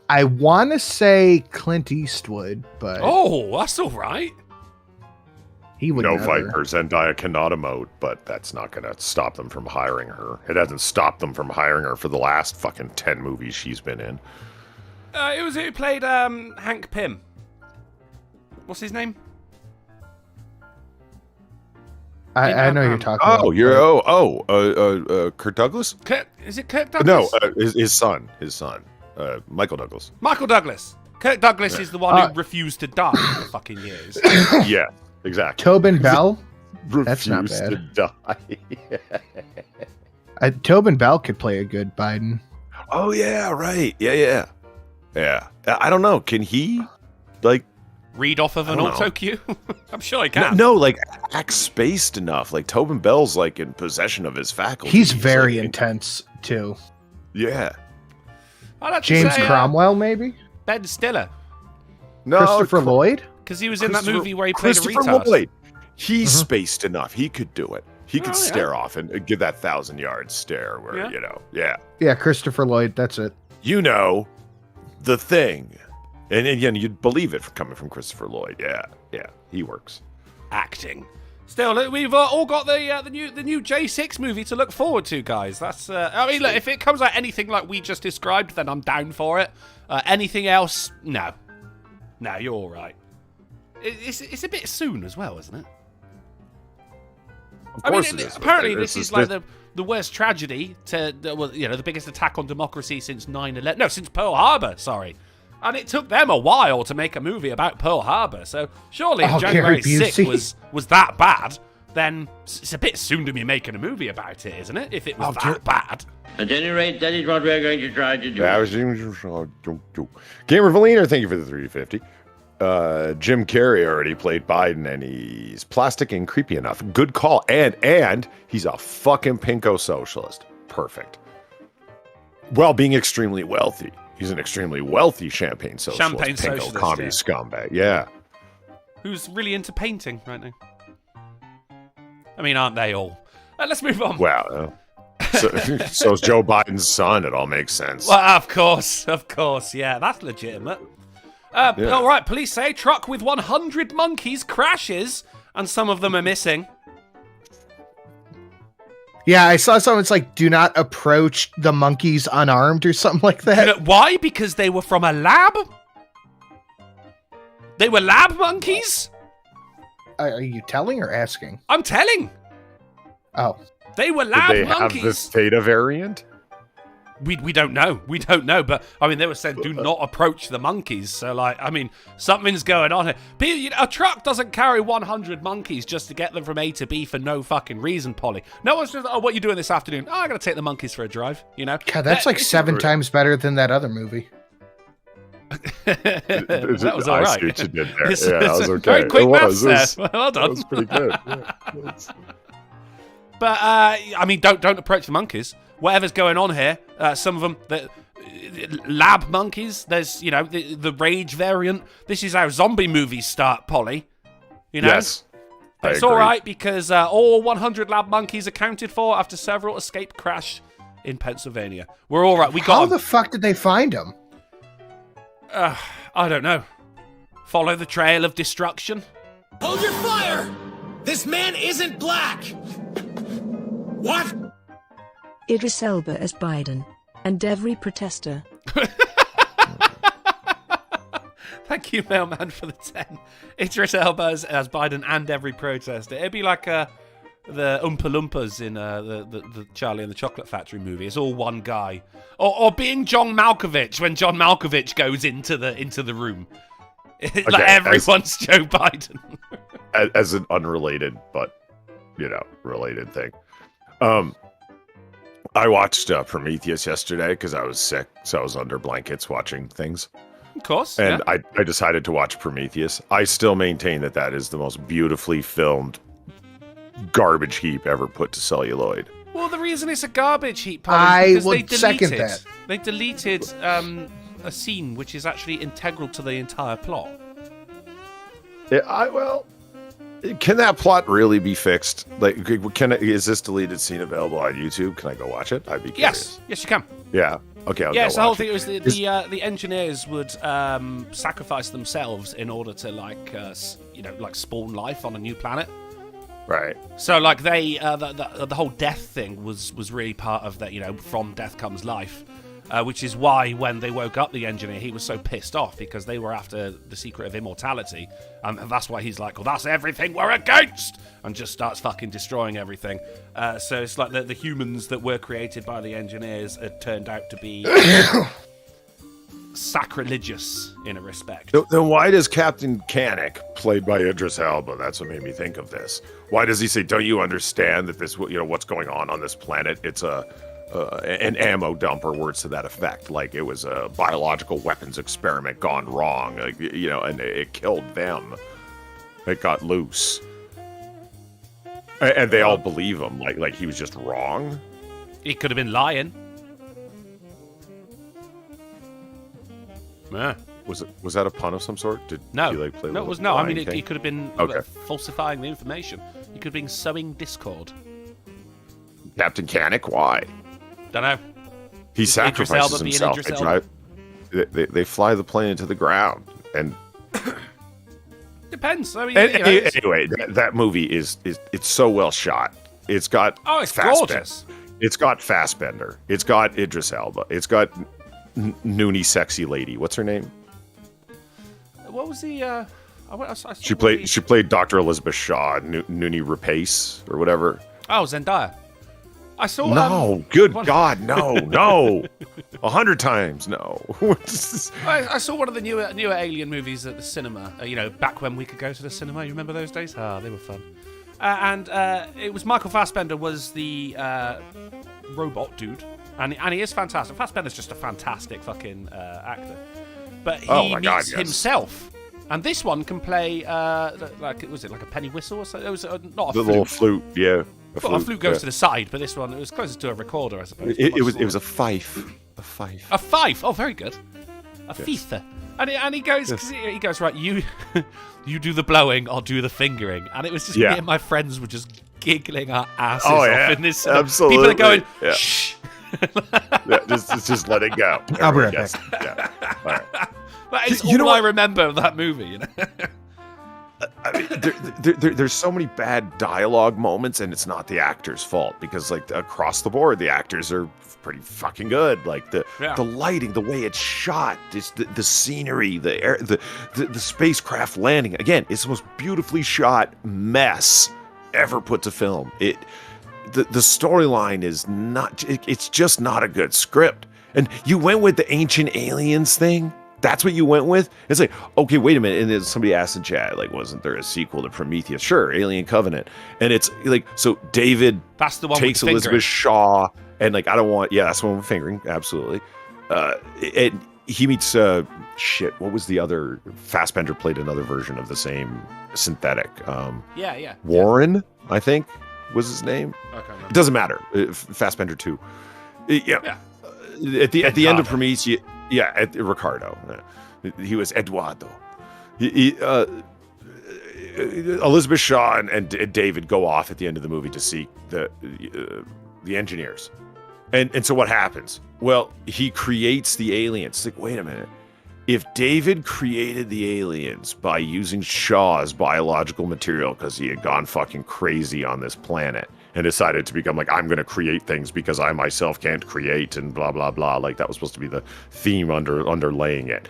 I want to say Clint Eastwood, but that's all right. He would No never. Viper. Zendaya cannot emote, but that's not going to stop them from hiring her. It hasn't stopped them from hiring her for the last fucking 10 movies she's been in. It was who played Hank Pym. What's his name? I know you're talking about. Kirk Douglas? Is it Kirk Douglas? No, his son, Michael Douglas. Michael Douglas. Kirk Douglas is the one who refused to die for fucking years. Yeah, exactly. Tobin Bell? That's not Refused bad. to die. Tobin Bell could play a good Biden. Oh, yeah, right. Yeah. I don't know. Can he, like... read off of an auto cue? I'm sure I can. No, like, act spaced enough. Like, Tobin Bell's, like, in possession of his faculties. He's very intense, too. Yeah. James Cromwell, maybe? Ben Stiller. No, Christopher Lloyd? Because he was in that movie where he played a retard. Lloyd. He's spaced enough. He could do it. He could stare off and give that 1,000-yard stare where, Yeah, Christopher Lloyd, that's it. You know, The Thing. And again, you'd believe it coming from Christopher Lloyd. Yeah, he works. Acting. Still, we've all got the new J6 movie to look forward to, guys. That's I mean, look, if it comes out anything like we just described, then I'm down for it. Anything else, no, you're all right. It's a bit soon as well, isn't it? Of course it is. Apparently, this is like the worst tragedy the biggest attack on democracy since 9/11. No, since Pearl Harbor. Sorry. And it took them a while to make a movie about Pearl Harbor, so surely if January 6th was that bad, then it's a bit soon to be making a movie about it, isn't it? If it was that bad. At any rate, that is what we're going to try to do. Gamer Valiner, thank you for the 350. Jim Carrey already played Biden, and he's plastic and creepy enough. Good call. And he's a fucking pinko socialist. Perfect. While being extremely wealthy. He's an extremely wealthy champagne socialist. Socialist, commie scumbag. Yeah. Who's really into painting right now. I mean, aren't they all? Let's move on. Well, so is Joe Biden's son. It all makes sense. Well, of course. Yeah, that's legitimate. All right, police say truck with 100 monkeys crashes, and some of them are missing. Yeah, I saw something. It's like, do not approach the monkeys unarmed or something like that. You know, why? Because they were from a lab? They were lab monkeys? Are you telling or asking? I'm telling. Oh. They were lab Did they monkeys. have the Theta variant? We don't know. We don't know. But, I mean, they were saying do not approach the monkeys. So, like, I mean, something's going on here. A truck doesn't carry 100 monkeys just to get them from A to B for no fucking reason, Polly. No one's just, what are you doing this afternoon? I'm going to take the monkeys for a drive, you know? God, that's like 7 times better than that other movie. That was all right. I see what you did there. Yeah, that was okay. Very quick maths there. Well That done. was pretty good. Yeah. But, I mean, don't approach the monkeys. Whatever's going on here, some of them, lab monkeys, there's, you know, the rage variant. This is how zombie movies start, Polly. You know? Yes. But it's all right because all 100 lab monkeys accounted for after several escape crash in Pennsylvania. We're all right. We got How 'em. the fuck did they find them? I don't know. Follow the trail of destruction. Hold your fire! This man isn't black! What? Idris Elba as Biden. And every protester. Thank you, Mailman, for the 10. Idris Elba as Biden and every protester. It'd be like the Oompa Loompas in the Charlie and the Chocolate Factory movie. It's all one guy. Or being John Malkovich when John Malkovich goes into the room. Like everyone's Joe Biden. As an unrelated, but, you know, related thing. I watched Prometheus yesterday because I was sick, so I was under blankets watching things. Of course. And yeah. I decided to watch Prometheus. I still maintain that is the most beautifully filmed garbage heap ever put to celluloid. Well, the reason it's a garbage heap, Polly, I is because would second that. They deleted a scene which is actually integral to the entire plot. Can that plot really be fixed? Like, is this deleted scene available on YouTube? Can I go watch it? I'd be curious. Yes, you can. Yeah. Okay. I'll Yes, go the whole watch thing it. was the engineers would sacrifice themselves in order to like spawn life on a new planet. Right. So like they the whole death thing was really part of that. You know, from death comes life. Which is why when they woke up the engineer, he was so pissed off because they were after the secret of immortality. And that's why he's like, well, that's everything we're against! And just starts fucking destroying everything. So it's like the humans that were created by the engineers had turned out to be sacrilegious in a respect. Then why does Captain Canik, played by Idris Elba, that's what made me think of this, why does he say, don't you understand that this, you know, what's going on this planet? It's an ammo dump or words to that effect. Like it was a biological weapons experiment gone wrong, like, you know, and it killed them. It got loose. And they all believe him, like he was just wrong. He could have been lying. Yeah. Was that a pun of some sort? Did no, he, play no, it was no. I mean, King? he could have been falsifying the information. He could have been sowing discord. Captain Canik, why? Don't know. He sacrifices himself. They fly the plane into the ground, and depends. I mean, anyway, that movie is it's so well shot. It's got it's gorgeous. It's got Fassbender. It's got Idris Elba. It's got Noonie sexy lady. What's her name? What was the? She played Dr. Elizabeth Shaw, Noonie Rapace or whatever. Oh, Zendaya. I saw. No, good God, no. 100 times no. I saw one of the newer Alien movies at the cinema. You know, back when we could go to the cinema. You remember those days? They were fun. And it was Michael Fassbender was the robot dude, and he is fantastic. Fassbender's just a fantastic fucking actor. But he meets himself. And this one can play was it like a penny whistle or something? It was not a the flute. little flute, yeah. A flute goes to the side, but this one it was closer to a recorder, I suppose. It was a fife. A fife. A fife. Oh, very good. A fife. And he goes he goes right. You do the blowing, I'll do the fingering. And it was just me and my friends were just giggling our asses off in this. Absolutely. People are going shh. Just let it go. I'll be right back. Yeah. All right. That is all I remember of that movie. You know? I mean, there's so many bad dialogue moments, and it's not the actor's fault because, like, across the board, the actors are pretty fucking good. Like the lighting, the way it's shot, just the scenery, the air, the spacecraft landing. Again, it's the most beautifully shot mess ever put to film. The storyline is not. It's just not a good script. And you went with the ancient aliens thing? That's what you went with? It's like, okay, wait a minute. And then somebody asked in chat, like, wasn't there a sequel to Prometheus? Sure, Alien Covenant. And it's like, so David that's the one takes with Elizabeth Shaw, and like, I don't want, yeah, that's the one with fingering, absolutely. And he meets, what was the other? Fassbender played another version of the same synthetic. Warren, I think, was his name. Okay, it doesn't matter. Fassbender 2. Yeah. At the end of Prometheus, Ricardo. He was Eduardo. Elizabeth Shaw and David go off at the end of the movie to seek the engineers. And so what happens? Well, he creates the aliens. It's like, wait a minute. If David created the aliens by using Shaw's biological material because he had gone fucking crazy on this planet and decided to become like, I'm going to create things because I myself can't create and blah, blah, blah. Like that was supposed to be the theme underlaying it.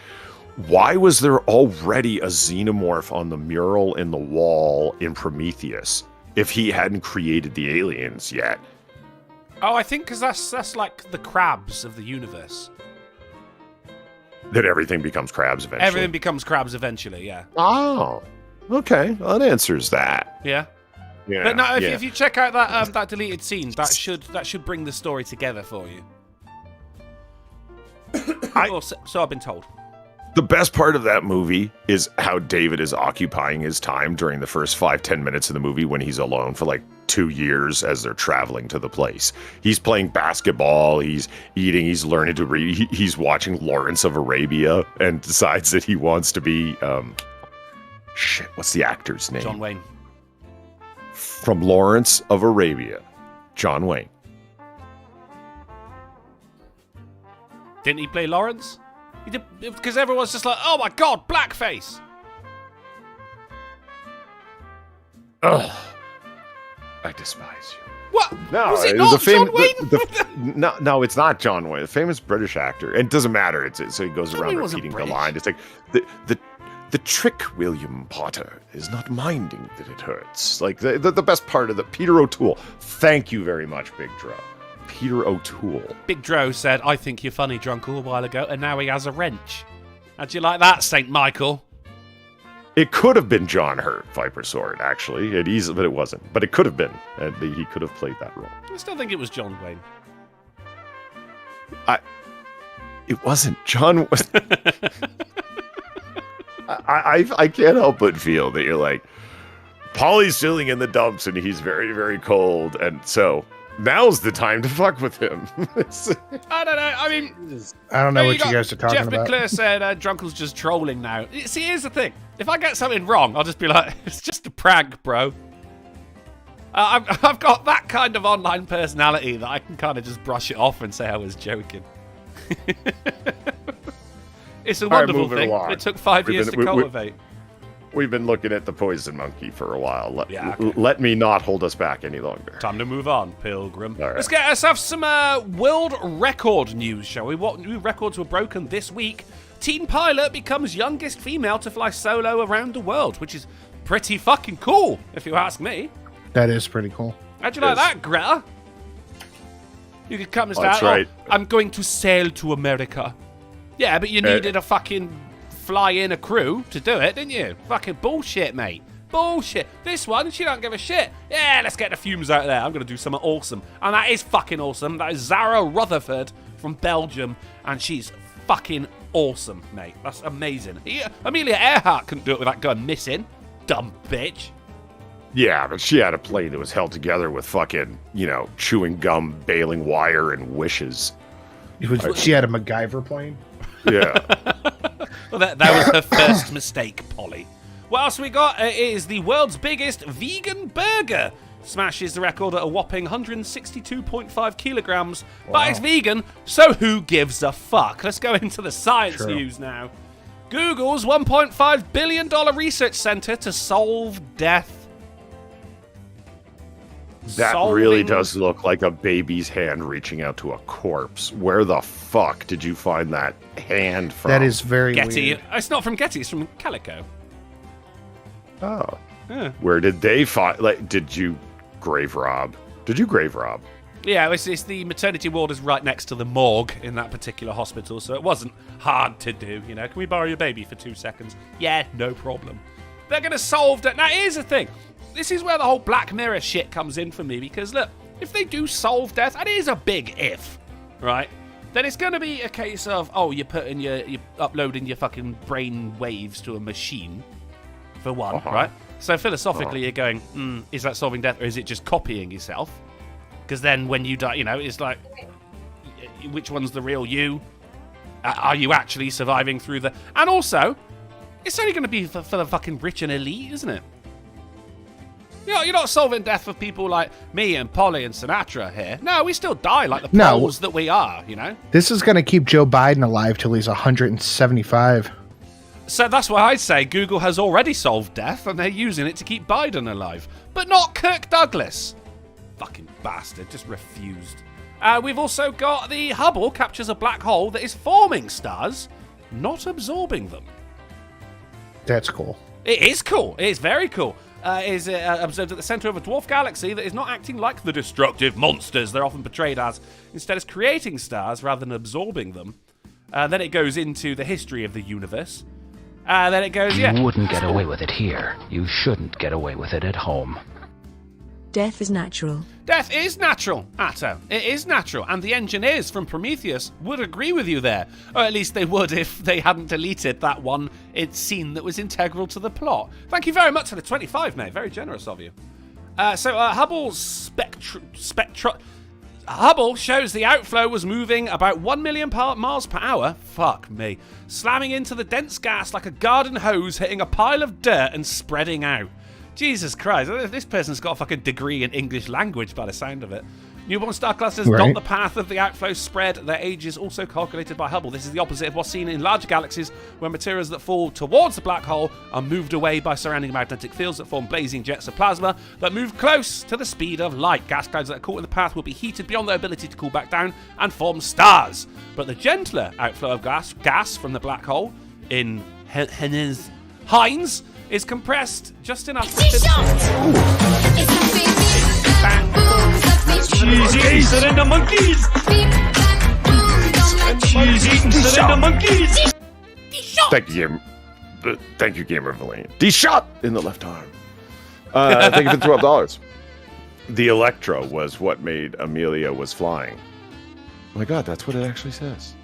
Why was there already a xenomorph on the mural in the wall in Prometheus if he hadn't created the aliens yet? Oh, I think because that's like the crabs of the universe. That everything becomes crabs eventually. Everything becomes crabs eventually, yeah. Oh, okay. Well, that answers that. Yeah. Yeah. But no, if you check out that deleted scene, that should bring the story together for you. So I've been told. The best part of that movie is how David is occupying his time during the first 5-10 minutes of the movie when he's alone for like 2 years as they're traveling to the place. He's playing basketball, he's eating, he's learning to read, he's watching Lawrence of Arabia and decides that he wants to be, what's the actor's name? John Wayne. From Lawrence of Arabia, John Wayne. Didn't he play Lawrence? He did, because everyone's just like, oh my god, blackface. Ugh. I despise you. What? No, was it not John Wayne? No, it's not John Wayne. A famous British actor. And it doesn't matter. So he goes John around Wayne repeating the line. It's like, the trick, William Potter, is not minding that it hurts. Like, the best part of the Peter O'Toole. Thank you very much, Big Dro. Peter O'Toole. Big Dro said, I think you're funny, Drunken, a while ago, and now he has a wrench. How'd you like that, St. Michael? It could have been John Hurt, Viper Sword, actually. But it wasn't. But it could have been. And he could have played that role. I still think it was John Wayne. It wasn't. John was... I can't help but feel that you're like, Polly's chilling in the dumps and he's very, very cold. And so... now's the time to fuck with him. I don't know. I mean, I don't know what you guys are talking Jeff about. Jeff McClure said Drunken's just trolling now. See, here's the thing. If I get something wrong, I'll just be like, it's just a prank, bro. I've got that kind of online personality that I can kind of just brush it off and say I was joking. It's a wonderful thing. It took 5 years to cultivate. We've been looking at the poison monkey for a while. Let me not hold us back any longer. Time to move on, Pilgrim. All right. Let's have some world record news, shall we? What new records were broken this week? Teen pilot becomes youngest female to fly solo around the world, which is pretty fucking cool, if you ask me. That is pretty cool. How'd you like that, Greta? You could come and That's start, right. I'm going to sail to America. Yeah, but you needed a fucking fly in a crew to do it, didn't you? Fucking bullshit, mate. Bullshit. This one, she don't give a shit. Yeah, let's get the fumes out there. I'm going to do something awesome. And that is fucking awesome. That is Zara Rutherford from Belgium. And she's fucking awesome, mate. That's amazing. Amelia Earhart couldn't do it with that gun missing. Dumb bitch. Yeah, but she had a plane that was held together with fucking, chewing gum, baling wire, and wishes. She had a MacGyver plane? Yeah. Well, that was her first mistake, Polly. What else we got? It is the world's biggest vegan burger. Smashes the record at a whopping 162.5 kilograms. Wow. But it's vegan, so who gives a fuck? Let's go into the science news now. Google's $1.5 billion research center to solve death. That really does look like a baby's hand reaching out to a corpse. Where the fuck did you find that hand from? That is very Getty. weird. It's not from Getty, it's from Calico. Oh. Yeah. Where did they find... did you grave rob? Did you grave rob? Yeah, it's the maternity ward is right next to the morgue in that particular hospital, so it wasn't hard to do, you know. Can we borrow your baby for 2 seconds? Yeah, no problem. They're going to solve that. Now, here's the thing. This is where the whole Black Mirror shit comes in for me, because, look, if they do solve death, and it is a big if, right? Then it's going to be a case of, oh, you're uploading your fucking brain waves to a machine, for one, right? So philosophically, you're going, is that solving death, or is it just copying yourself? Because then when you die, you know, it's like, which one's the real you? Are you actually surviving through the... And also, it's only going to be for the fucking rich and elite, isn't it? You know, you're not solving death for people like me and Polly and Sinatra here. No, we still die like the Poles that we are, you know? This is going to keep Joe Biden alive till he's 175. So that's why I say Google has already solved death, and they're using it to keep Biden alive. But not Kirk Douglas. Fucking bastard, just refused. We've also got the Hubble captures a black hole that is forming stars, not absorbing them. That's cool. It is cool. It is very cool. It is observed at the center of a dwarf galaxy that is not acting like the destructive monsters they're often portrayed as. Instead, is creating stars rather than absorbing them. Then it goes into the history of the universe. Then it goes, You wouldn't get away with it here. You shouldn't get away with it at home. Death is natural. Death is natural, Atto. It is natural, and the engineers from Prometheus would agree with you there. Or at least they would if they hadn't deleted that one scene that was integral to the plot. Thank you very much for the 25, mate. Very generous of you. Hubble's Hubble shows the outflow was moving about 1 million miles per hour. Fuck me. Slamming into the dense gas like a garden hose, hitting a pile of dirt and spreading out. Jesus Christ, this person's got a fucking degree in English language by the sound of it. Newborn star clusters dot the path of the outflow spread. Their age is also calculated by Hubble. This is the opposite of what's seen in larger galaxies, where materials that fall towards the black hole are moved away by surrounding magnetic fields that form blazing jets of plasma that move close to the speed of light. Gas clouds that are caught in the path will be heated beyond their ability to cool back down and form stars. But the gentler outflow of gas from the black hole in Heinz is compressed just enough to She's eating surrender monkeys! She's eating surrender monkeys! Thank you, Gamer Valane. D-shot in the left arm. Thank you for $12. The Electra was what made Amelia was flying. Oh my god, that's what it actually says.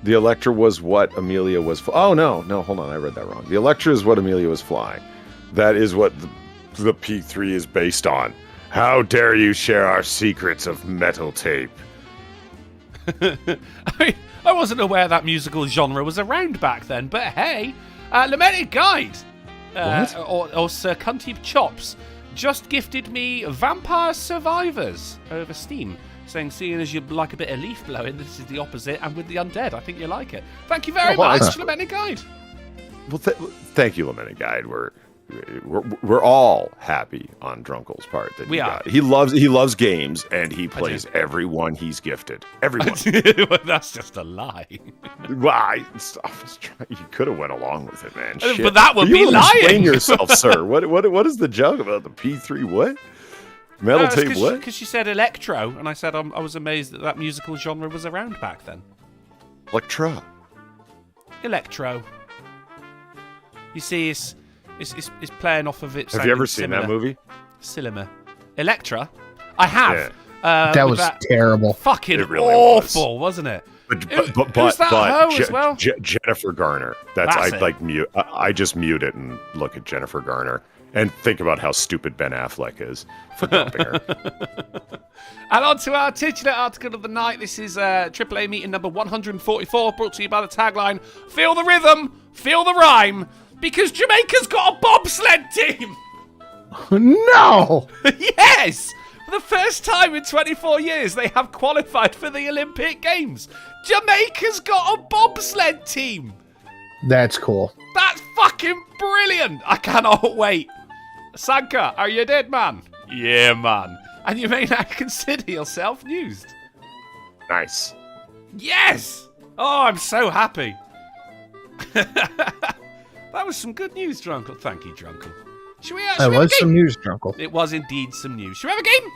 The Electra was what Amelia was... Oh, no, hold on, I read that wrong. The Electra is what Amelia was flying. That is what the P3 is based on. How dare you share our secrets of metal tape? I wasn't aware that musical genre was around back then, but hey, Lamented Guide, or Sir Cunty Chops, just gifted me Vampire Survivors over Steam, saying, seeing as you like a bit of leaf blowing, this is the opposite, and with the undead, I think you like it. Thank you very much, Lamented Guide. Well, thank you, Lamented Guide. We're all happy on Drunkel's part that we are. He loves games, and he plays everyone he's gifted. Everyone. That's just a lie. Why? You could have went along with it, man. Shit. But that would be lying. Explain yourself, sir. What is the joke about the P3? What? Metal tape? What? Because she said electro, and I said I was amazed that musical genre was around back then. Electro. You see, it's playing off of it. Have you ever seen that movie? Cinema. Electra? I have. Yeah. That was terrible. Fucking really awful, wasn't it? But as well? Jennifer Garner. I just mute it and look at Jennifer Garner and think about how stupid Ben Affleck is for dumping her. And on to our titular article of the night. This is AAA meeting number 144, brought to you by the tagline, "Feel the rhythm, feel the rhyme, because Jamaica's got a bobsled team." No! Yes! For the first time in 24 years, they have qualified for the Olympic Games. Jamaica's got a bobsled team. That's cool. That's fucking brilliant. I cannot wait. Sanka, are you dead, man? Yeah, man. And you may now consider yourself used. Nice. Yes! Oh, I'm so happy. That was some good news, Drunkle. Thank you, Drunkle. Should we that was some news, Drunkle. It was indeed some news. Should we have a game?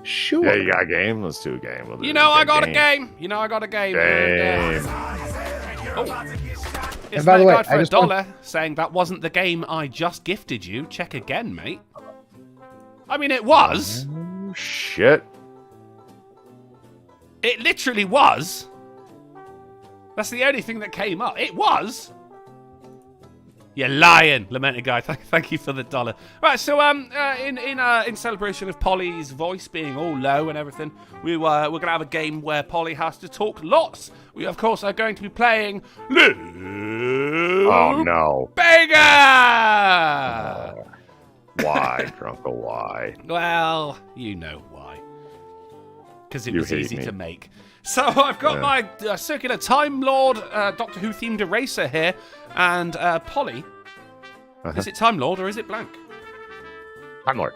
Sure. Yeah, you got a game? Let's do a game. We'll do You know I got a game. game. You know I got a game. Game. It's by the way, Guide for I a just want- dollar saying that wasn't the game I just gifted you. Check again, mate. I mean, it was. Oh, shit. It literally was. That's the only thing that came up. It was. You're lying, lamented guy. Thank you for the dollar. Right, so in celebration of Polly's voice being all low and everything, we're gonna have a game where Polly has to talk lots. We of course are going to be playing Lou. Oh no. Bega. Why, Drunken? Why? Well, you know why. Because it You was hate easy me. to make. So I've got my circular Time Lord Doctor Who themed eraser here, and Polly. Is it Time Lord or is it blank? Time Lord.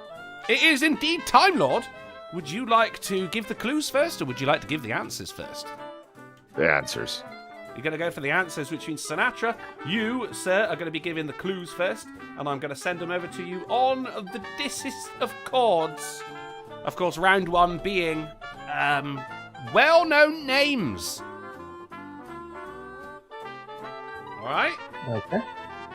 It is indeed Time Lord. Would you like to give the clues first, or would you like to give the answers first? The answers. You're going to go for the answers, which means Sinatra, you, sir, are going to be giving the clues first, and I'm going to send them over to you on the discest of chords. Of course, round one being well-known names. All right? Okay.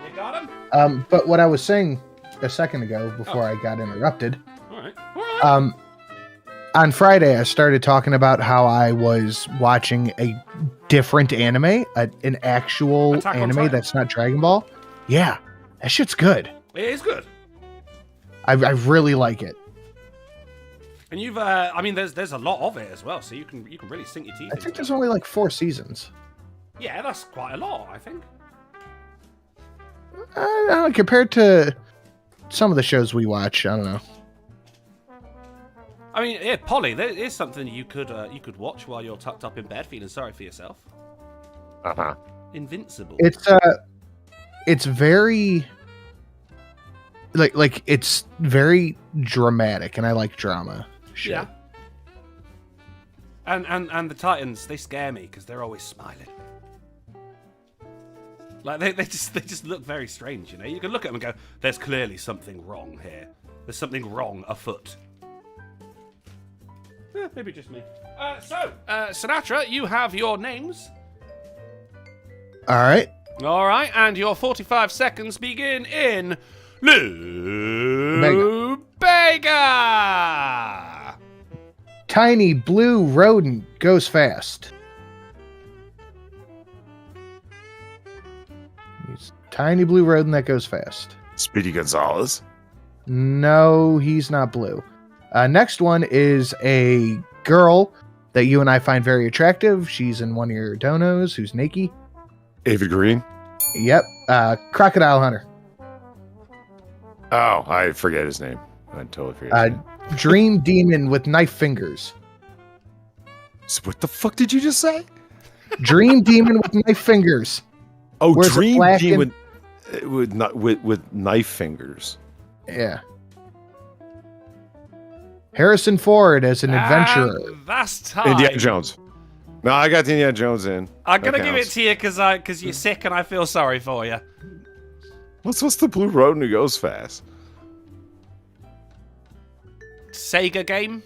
You got them? But what I was saying a second ago before I got interrupted. All right. On Friday, I started talking about how I was watching a different anime, an actual Attack on anime Titan. that's not Dragon Ball. Yeah, that shit's good. It is good. I really like it. And you've, I mean, there's a lot of it as well, so you can really sink your teeth I into think it. there's only like 4 seasons. Yeah, that's quite a lot, I think. I don't know, compared to some of the shows we watch, I don't know. I mean, yeah, Polly, there is something you could watch while you're tucked up in bed feeling sorry for yourself. Uh-huh. Invincible. It's very like it's very dramatic, and I like drama. Shit. Yeah. And the Titans, they scare me because they're always smiling. Like they just look very strange, you know. You can look at them and go, "There's clearly something wrong here. There's something wrong afoot." Maybe just me. Sinatra, you have your names. All right. All right, and your 45 seconds begin in Lou Bega. Tiny blue rodent goes fast. He's tiny blue rodent that goes fast. Speedy Gonzalez. No, he's not blue. Next one is a girl that you and I find very attractive. She's in one of your donos. Who's Nikki? Ava Green. Yep. Crocodile Hunter. Oh, I forget his name. I totally forget his name. Dream Demon with knife fingers. So what the fuck did you just say? Dream Demon with knife fingers. Oh, Wears a Dream black Demon with knife fingers. Yeah. Harrison Ford as an adventurer. That's time. Indiana Jones. No, I got the Indiana Jones in. I'm gonna That give it counts. to you because you're sick and I feel sorry for you. What's the blue rodent who goes fast? Sega game.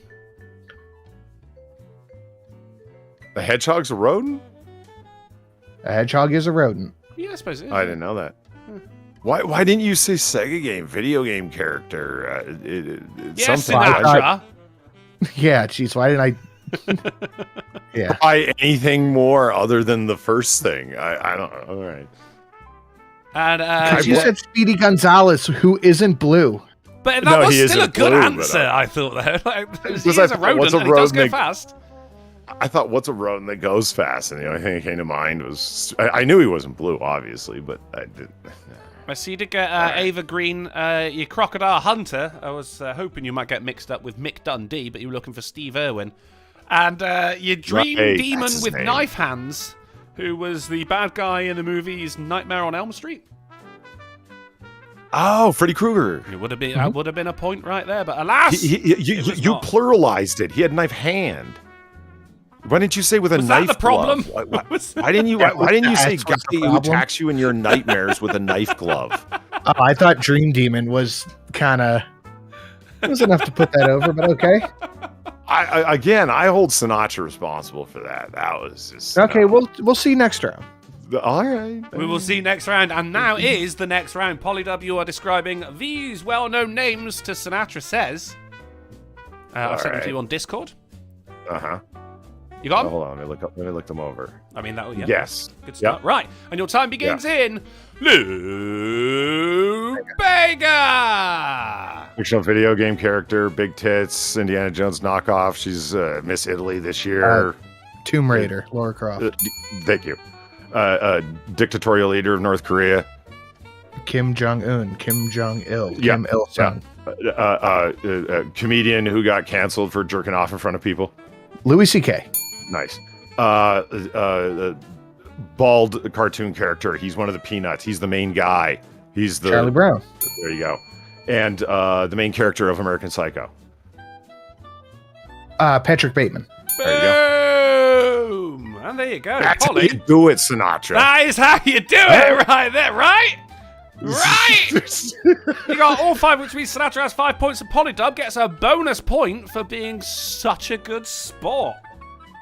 The hedgehog's a rodent? A hedgehog is a rodent. Yeah, I suppose it is. I didn't know that. Why didn't you say Sega game, video game character? Yes, something. Sinatra. Yeah, jeez, why didn't I? Yeah. Why anything more other than the first thing? I don't know. All right. And You said Speedy Gonzalez, who isn't blue. but that No, was he still a isn't good blue, but answer, I thought. Though, like, he is Because I a thought, rodent what's a and he does go rodent fast. I thought, what's a rodent that goes fast? And the only thing that came to mind was I knew he wasn't blue, obviously, but I didn't. I see you did get Ava Green, your Crocodile Hunter. I was hoping you might get mixed up with Mick Dundee, but you were looking for Steve Irwin. And your Dream Right, Demon that's his with name. knife hands, who was the bad guy in the movies Nightmare on Elm Street. Oh, Freddy Krueger. It would have been that would have been a point right there, but alas, You it was you not. pluralized it. He had a knife hand. Why didn't you say with a Was that knife the problem? glove? Why didn't you? Why didn't you say That's guy what's the who problem. attacks you in your nightmares with a knife glove? Oh, I thought Dream Demon was kind of. It was enough to put that over, but okay. I hold Sinatra responsible for that. That was just Okay, we'll see next round. All right. We will see next round, and now is the next round. Polydub, you are describing these well-known names to Sinatra Says. I've sent them to you on Discord. Uh-huh. You got them? Hold on, let me look them over. I mean, that will, yeah. Yes. Good start. Yep. Right, and your time begins in Lou Bega. Fictional video game character, big tits, Indiana Jones knockoff. She's Miss Italy this year. Tomb Raider, Lara Croft. Thank you. Dictatorial leader of North Korea. Kim Jong-un, Kim Jong-il, Kim Il-sung. Comedian who got canceled for jerking off in front of people. Louis C.K. Nice. Bald cartoon character. He's one of the Peanuts. He's the main guy. He's the Charlie Brown. There you go. And the main character of American Psycho. Patrick Bateman. There you go. Boom. And there you go. That's Polly. how you do it, Sinatra. That is how you do it right there, right? Right! You got all 5, which means Sinatra has 5 points, and Polydub gets a bonus point for being such a good sport.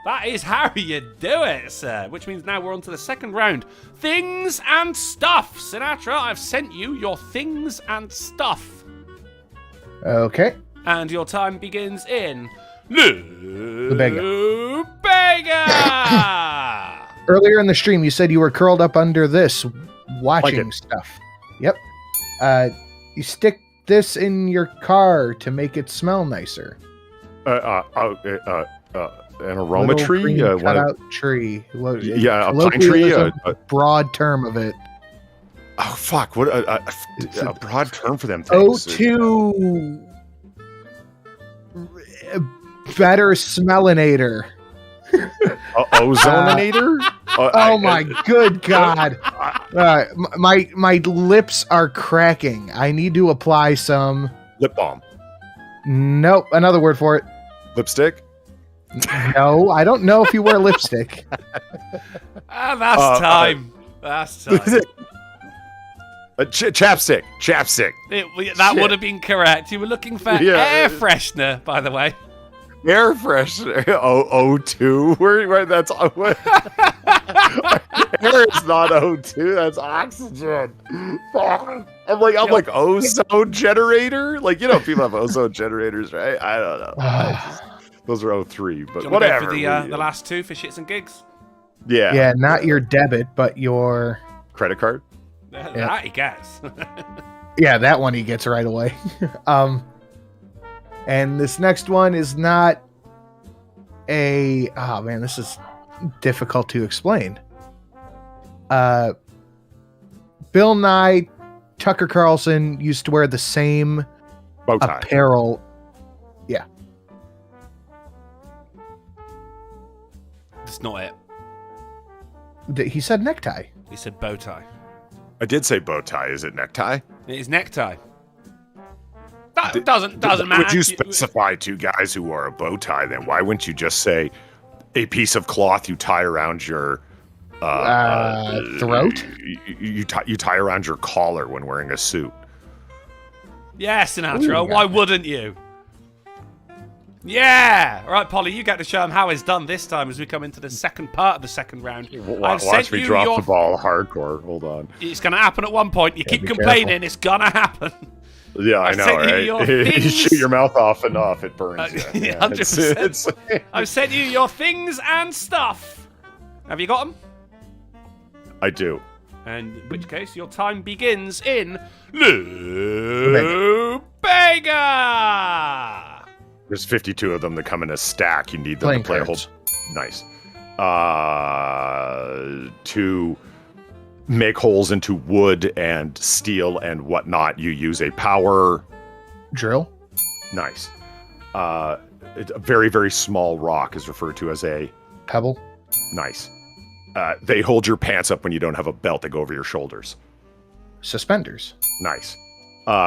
That is how you do it, sir. Which means now we're on to the second round. Things and stuff. Sinatra, I've sent you your things and stuff. Okay. And your time begins in Lou Bega. Earlier in the stream, you said you were curled up under this, watching stuff. Yep. You stick this in your car to make it smell nicer. An aroma tree? Cutout tree. Yeah, a pine tree? A broad term of it. Oh, fuck. What a broad term for them things. O2 better smellinator. Ozonator? Oh my good God. My lips are cracking. I need to apply some lip balm. Nope, another word for it. Lipstick? No, I don't know if you wear lipstick. That's time. That's time. Chapstick. That would have been correct. You were looking for air freshener, by the way. Air freshener. O2. Where that's air is not O2. That's oxygen. I'm like ozone generator. Like, you know, people have ozone generators, right? I don't know. Those are O3, but whatever. For the last two for shits and gigs. Yeah. Yeah, not your debit, but your credit card. That he gets. Yeah, that one he gets right away. And this next one is not this is difficult to explain. Bill Nye, Tucker Carlson used to wear the same bow tie. Apparel. Yeah. That's not it. He said necktie. He said bow tie. I did say bow tie. Is it necktie? It is necktie. That doesn't matter. Would you specify two guys who wore a bow tie then? Why wouldn't you just say a piece of cloth you tie around your throat? You tie around your collar when wearing a suit. Yeah, Sinatra. Why wouldn't you? Yeah! All right, Polly, you get to show him how it's done this time as we come into the second part of the second round. Watch me drop the ball hardcore. Hold on. It's going to happen at one point. You keep complaining. Careful. It's going to happen. Yeah, I know, right? You shoot your mouth off enough, it burns you. Yeah, 100%. I've sent you your things and stuff. Have you got them? I do. And in which case, your time begins in Lou Bega. There's 52 of them that come in a stack. You need them to play a whole... Nice. To make holes into wood and steel and whatnot, you use a power... drill? Nice. A very, very small rock is referred to as a... pebble? Nice. They hold your pants up when you don't have a belt. They go over your shoulders. Suspenders. Nice.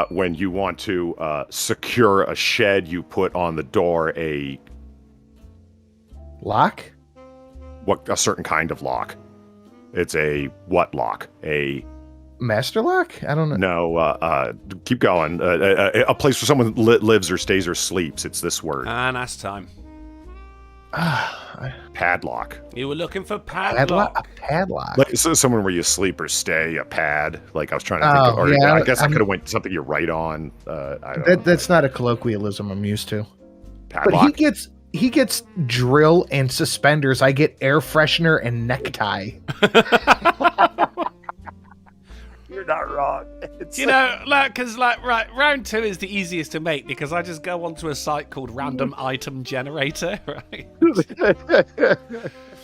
When you want to secure a shed, you put on the door a... lock? A certain kind of lock. It's a what lock? A... master lock? I don't know. No, keep going. A place where someone lives or stays or sleeps. It's this word. And that's time. Padlock. You were looking for padlock. Padlock. Like, so someone where you sleep or stay, a pad. Like I was trying to think. Or yeah, I guess I could have went something you write on. I don't know. That's not a colloquialism I'm used to. Padlock. But he gets drill and suspenders. I get air freshener and necktie. You're not wrong. Right, round 2 is the easiest to make because I just go onto a site called Random Item Generator, right?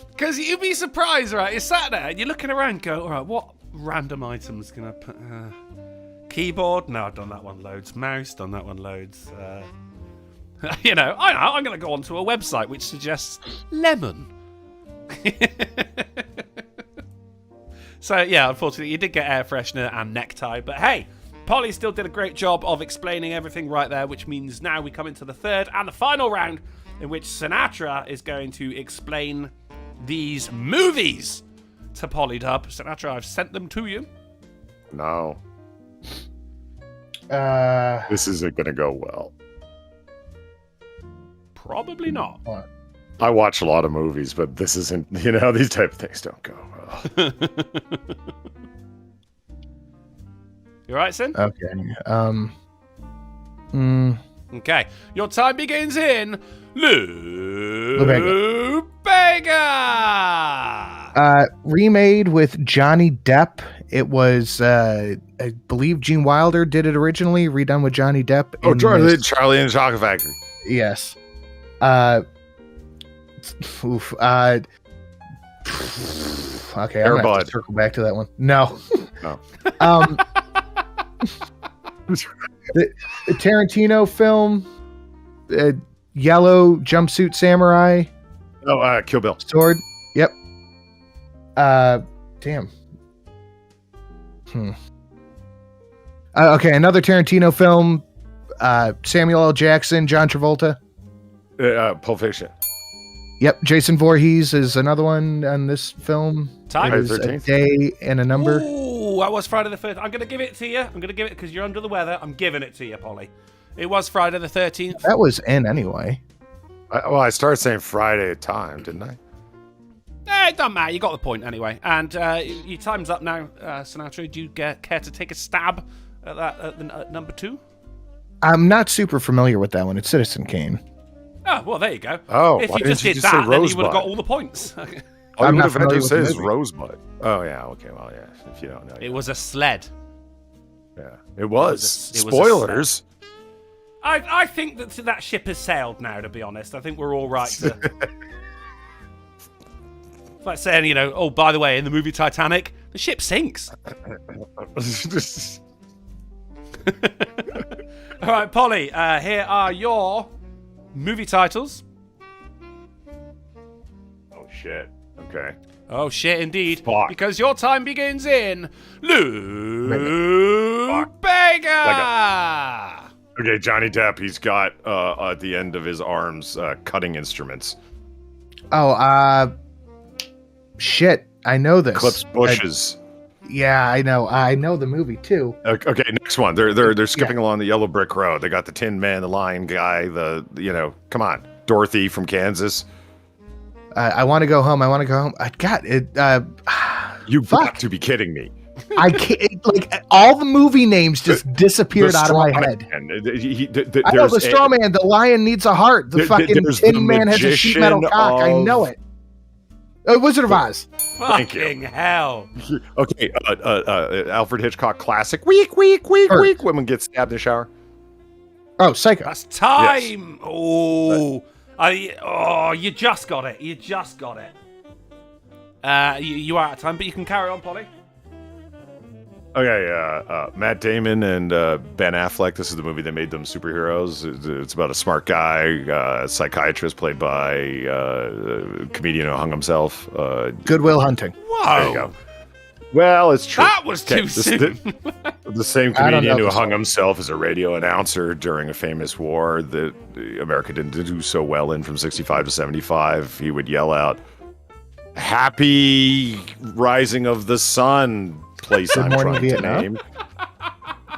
Because you'd be surprised, right? You're sat there and you're looking around, go, all right, what random items can I put? Keyboard? No, I've done that one loads. Mouse? Done that one loads. I'm going to go onto a website which suggests lemon. So, yeah, unfortunately, you did get air freshener and necktie. But hey, Polly still did a great job of explaining everything right there, which means now we come into the third and the final round in which Sinatra is going to explain these movies to Polly Dub. Sinatra, I've sent them to you. No. This isn't going to go well. Probably not. I watch a lot of movies, but this isn't, these type of things don't go well. You all right, Sin? Okay. Okay. Your time begins in Lubega. Remade with Johnny Depp. It was, I believe Gene Wilder did it originally, redone with Johnny Depp. Oh, Charlie and the Chocolate Factory. Yes. Okay, I'm gonna have to circle back to that one. No. No. The Tarantino film, Yellow Jumpsuit Samurai. Oh, Kill Bill. Sword. Yep. Damn. Okay, another Tarantino film. Samuel L. Jackson, John Travolta. Pulp Fiction. Yep, Jason Voorhees is another one on this film. Time? It is a day and a number. Ooh, that was Friday the 13th. I'm going to give it to you. I'm going to give it because you're under the weather. I'm giving it to you, Polly. It was Friday the 13th. That was in anyway. I started saying Friday at time, didn't I? It doesn't matter. You got the point anyway. And your time's up now, Sinatra. Do you care to take a stab at that at number 2? I'm not super familiar with that one. It's Citizen Kane. Oh, well, there you go. Oh, if why you just didn't you did just say that, then you would Rosebud? have got all the points. All you would not have had to familiar say with the is movie. Rosebud. Oh, yeah. Okay, well, yeah. If you don't know. It was a sled. Yeah, it was. It was Spoilers. I think that ship has sailed now, to be honest. I think we're all right to... It's like saying, oh, by the way, in the movie Titanic, the ship sinks. All right, Polly, here are your movie titles. Oh, shit. Okay. Oh, shit, indeed. Fuck. Because your time begins in Lubega. Okay, Johnny Depp, he's got, at the end of his arms, cutting instruments. Oh, shit. I know this. Clips bushes. Yeah, I know. I know the movie, too. Okay, next one. They're skipping along the yellow brick road. They got the Tin Man, the Lion Guy, come on. Dorothy from Kansas. I want to go home. I got it. You've got to be kidding me. I can't, all the movie names just disappeared out of my head. I know the straw man, the lion needs a heart. The fucking Tin Man has a sheet metal cock. I know it. Wizard of Oz. Fucking hell. Okay, Alfred Hitchcock classic. Weak. Women get stabbed in the shower. Oh, Psycho. That's time. Yes. Oh. You just got it. You are out of time, but you can carry on, Polly. Okay, Matt Damon and Ben Affleck. This is the movie that made them superheroes. It's about a smart guy, a psychiatrist played by a comedian who hung himself. Good Will Hunting. Whoa. There you go. Well, it's true. That was too soon. The same comedian who hung himself as a radio announcer during a famous war that America didn't do so well in from 65 to 75. He would yell out, "Happy Rising of the Sun," place I'm trying to name.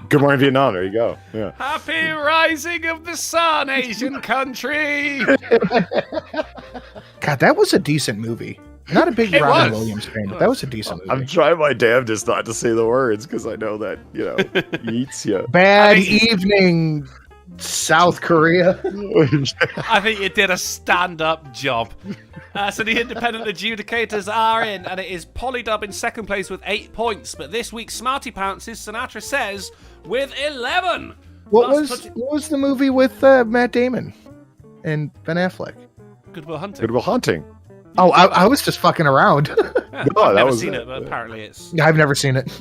Good Morning Vietnam. There you go. Yeah. Happy Rising of the Sun, Asian country. God, that was a decent movie. Not a big Robin Williams fan, but that was a decent movie. I'm trying my damnedest not to say the words because I know that, eats you. Bad evening, South Korea. I think you did a stand-up job. So the independent adjudicators are in, and it is Polydub in second place with 8 points. But this week, Smarty Pants is Sinatra Says with 11. What was the movie with Matt Damon and Ben Affleck? Good Will Hunting. Good Will Hunting. Oh, I was just fucking around. Yeah, I've never seen it, but apparently it's... I've never seen it.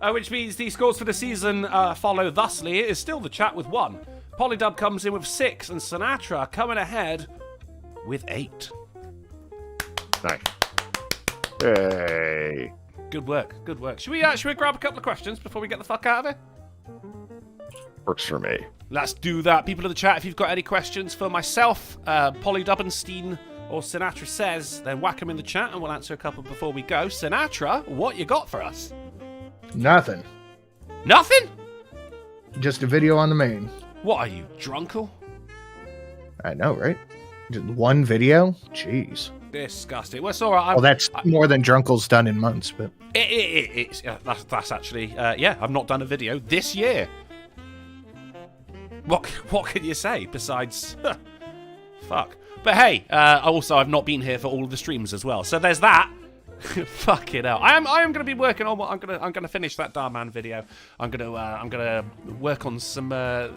Which means the scores for the season follow thusly. It is still the chat with 1. Polydub comes in with 6, and Sinatra coming ahead with 8. Nice. Hey. Good work. Should we grab a couple of questions before we get the fuck out of here? Works for me. Let's do that. People in the chat, if you've got any questions for myself, Polydubbenstein, or Sinatra Says, then whack them in the chat and we'll answer a couple before we go. Sinatra, what you got for us? Nothing. Nothing? Just a video on the main. What are you, drunkle? I know, right? Just one video? Jeez. Disgusting. Well, it's all right. Well, that's more than Drunkle's done in months, but... It's that's actually... I've not done a video this year. What can you say besides... Fuck. But hey, I've not been here for all of the streams as well. So there's that. Fucking hell. I am going to be working on what I'm going to finish that Darman video. I'm going to work on some other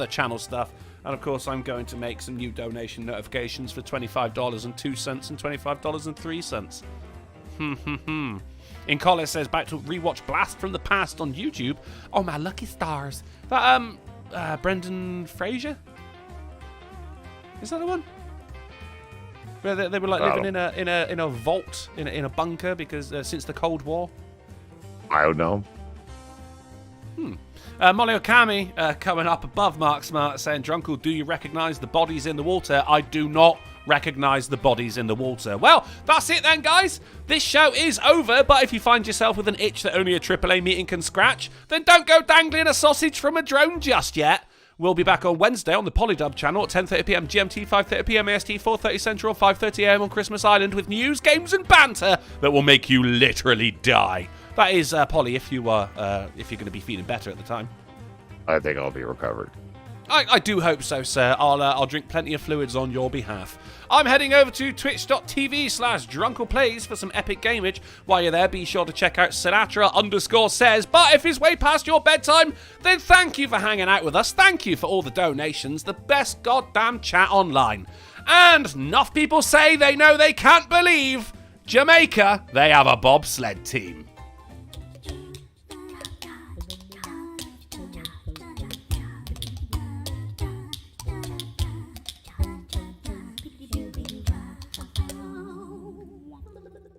channel stuff. And of course, I'm going to make some new donation notifications for $25.02 and $25.03. In Collis says, back to rewatch Blast from the Past on YouTube. Oh, my lucky stars. That, Brendan Fraser? Is that the one? Where they were like living in a vault, in a bunker, because since the Cold War? I don't know. Molly Okami coming up above Mark Smart saying, Drunkle, do you recognise the bodies in the water? I do not recognise the bodies in the water. Well, that's it then, guys. This show is over, but if you find yourself with an itch that only a AAA meeting can scratch, then don't go dangling a sausage from a drone just yet. We'll be back on Wednesday on the Polydub channel at 10:30pm GMT, 5:30pm AST, 4:30 Central, 5:30am on Christmas Island with news, games and banter that will make you literally die. That is, Polly, if you're going to be feeling better at the time. I think I'll be recovered. I do hope so, sir. I'll drink plenty of fluids on your behalf. I'm heading over to twitch.tv/drunkleplays for some epic gameage. While you're there, be sure to check out Sinatra_says. But if it's way past your bedtime, then thank you for hanging out with us. Thank you for all the donations. The best goddamn chat online. And enough people say they know they can't believe Jamaica, they have a bobsled team.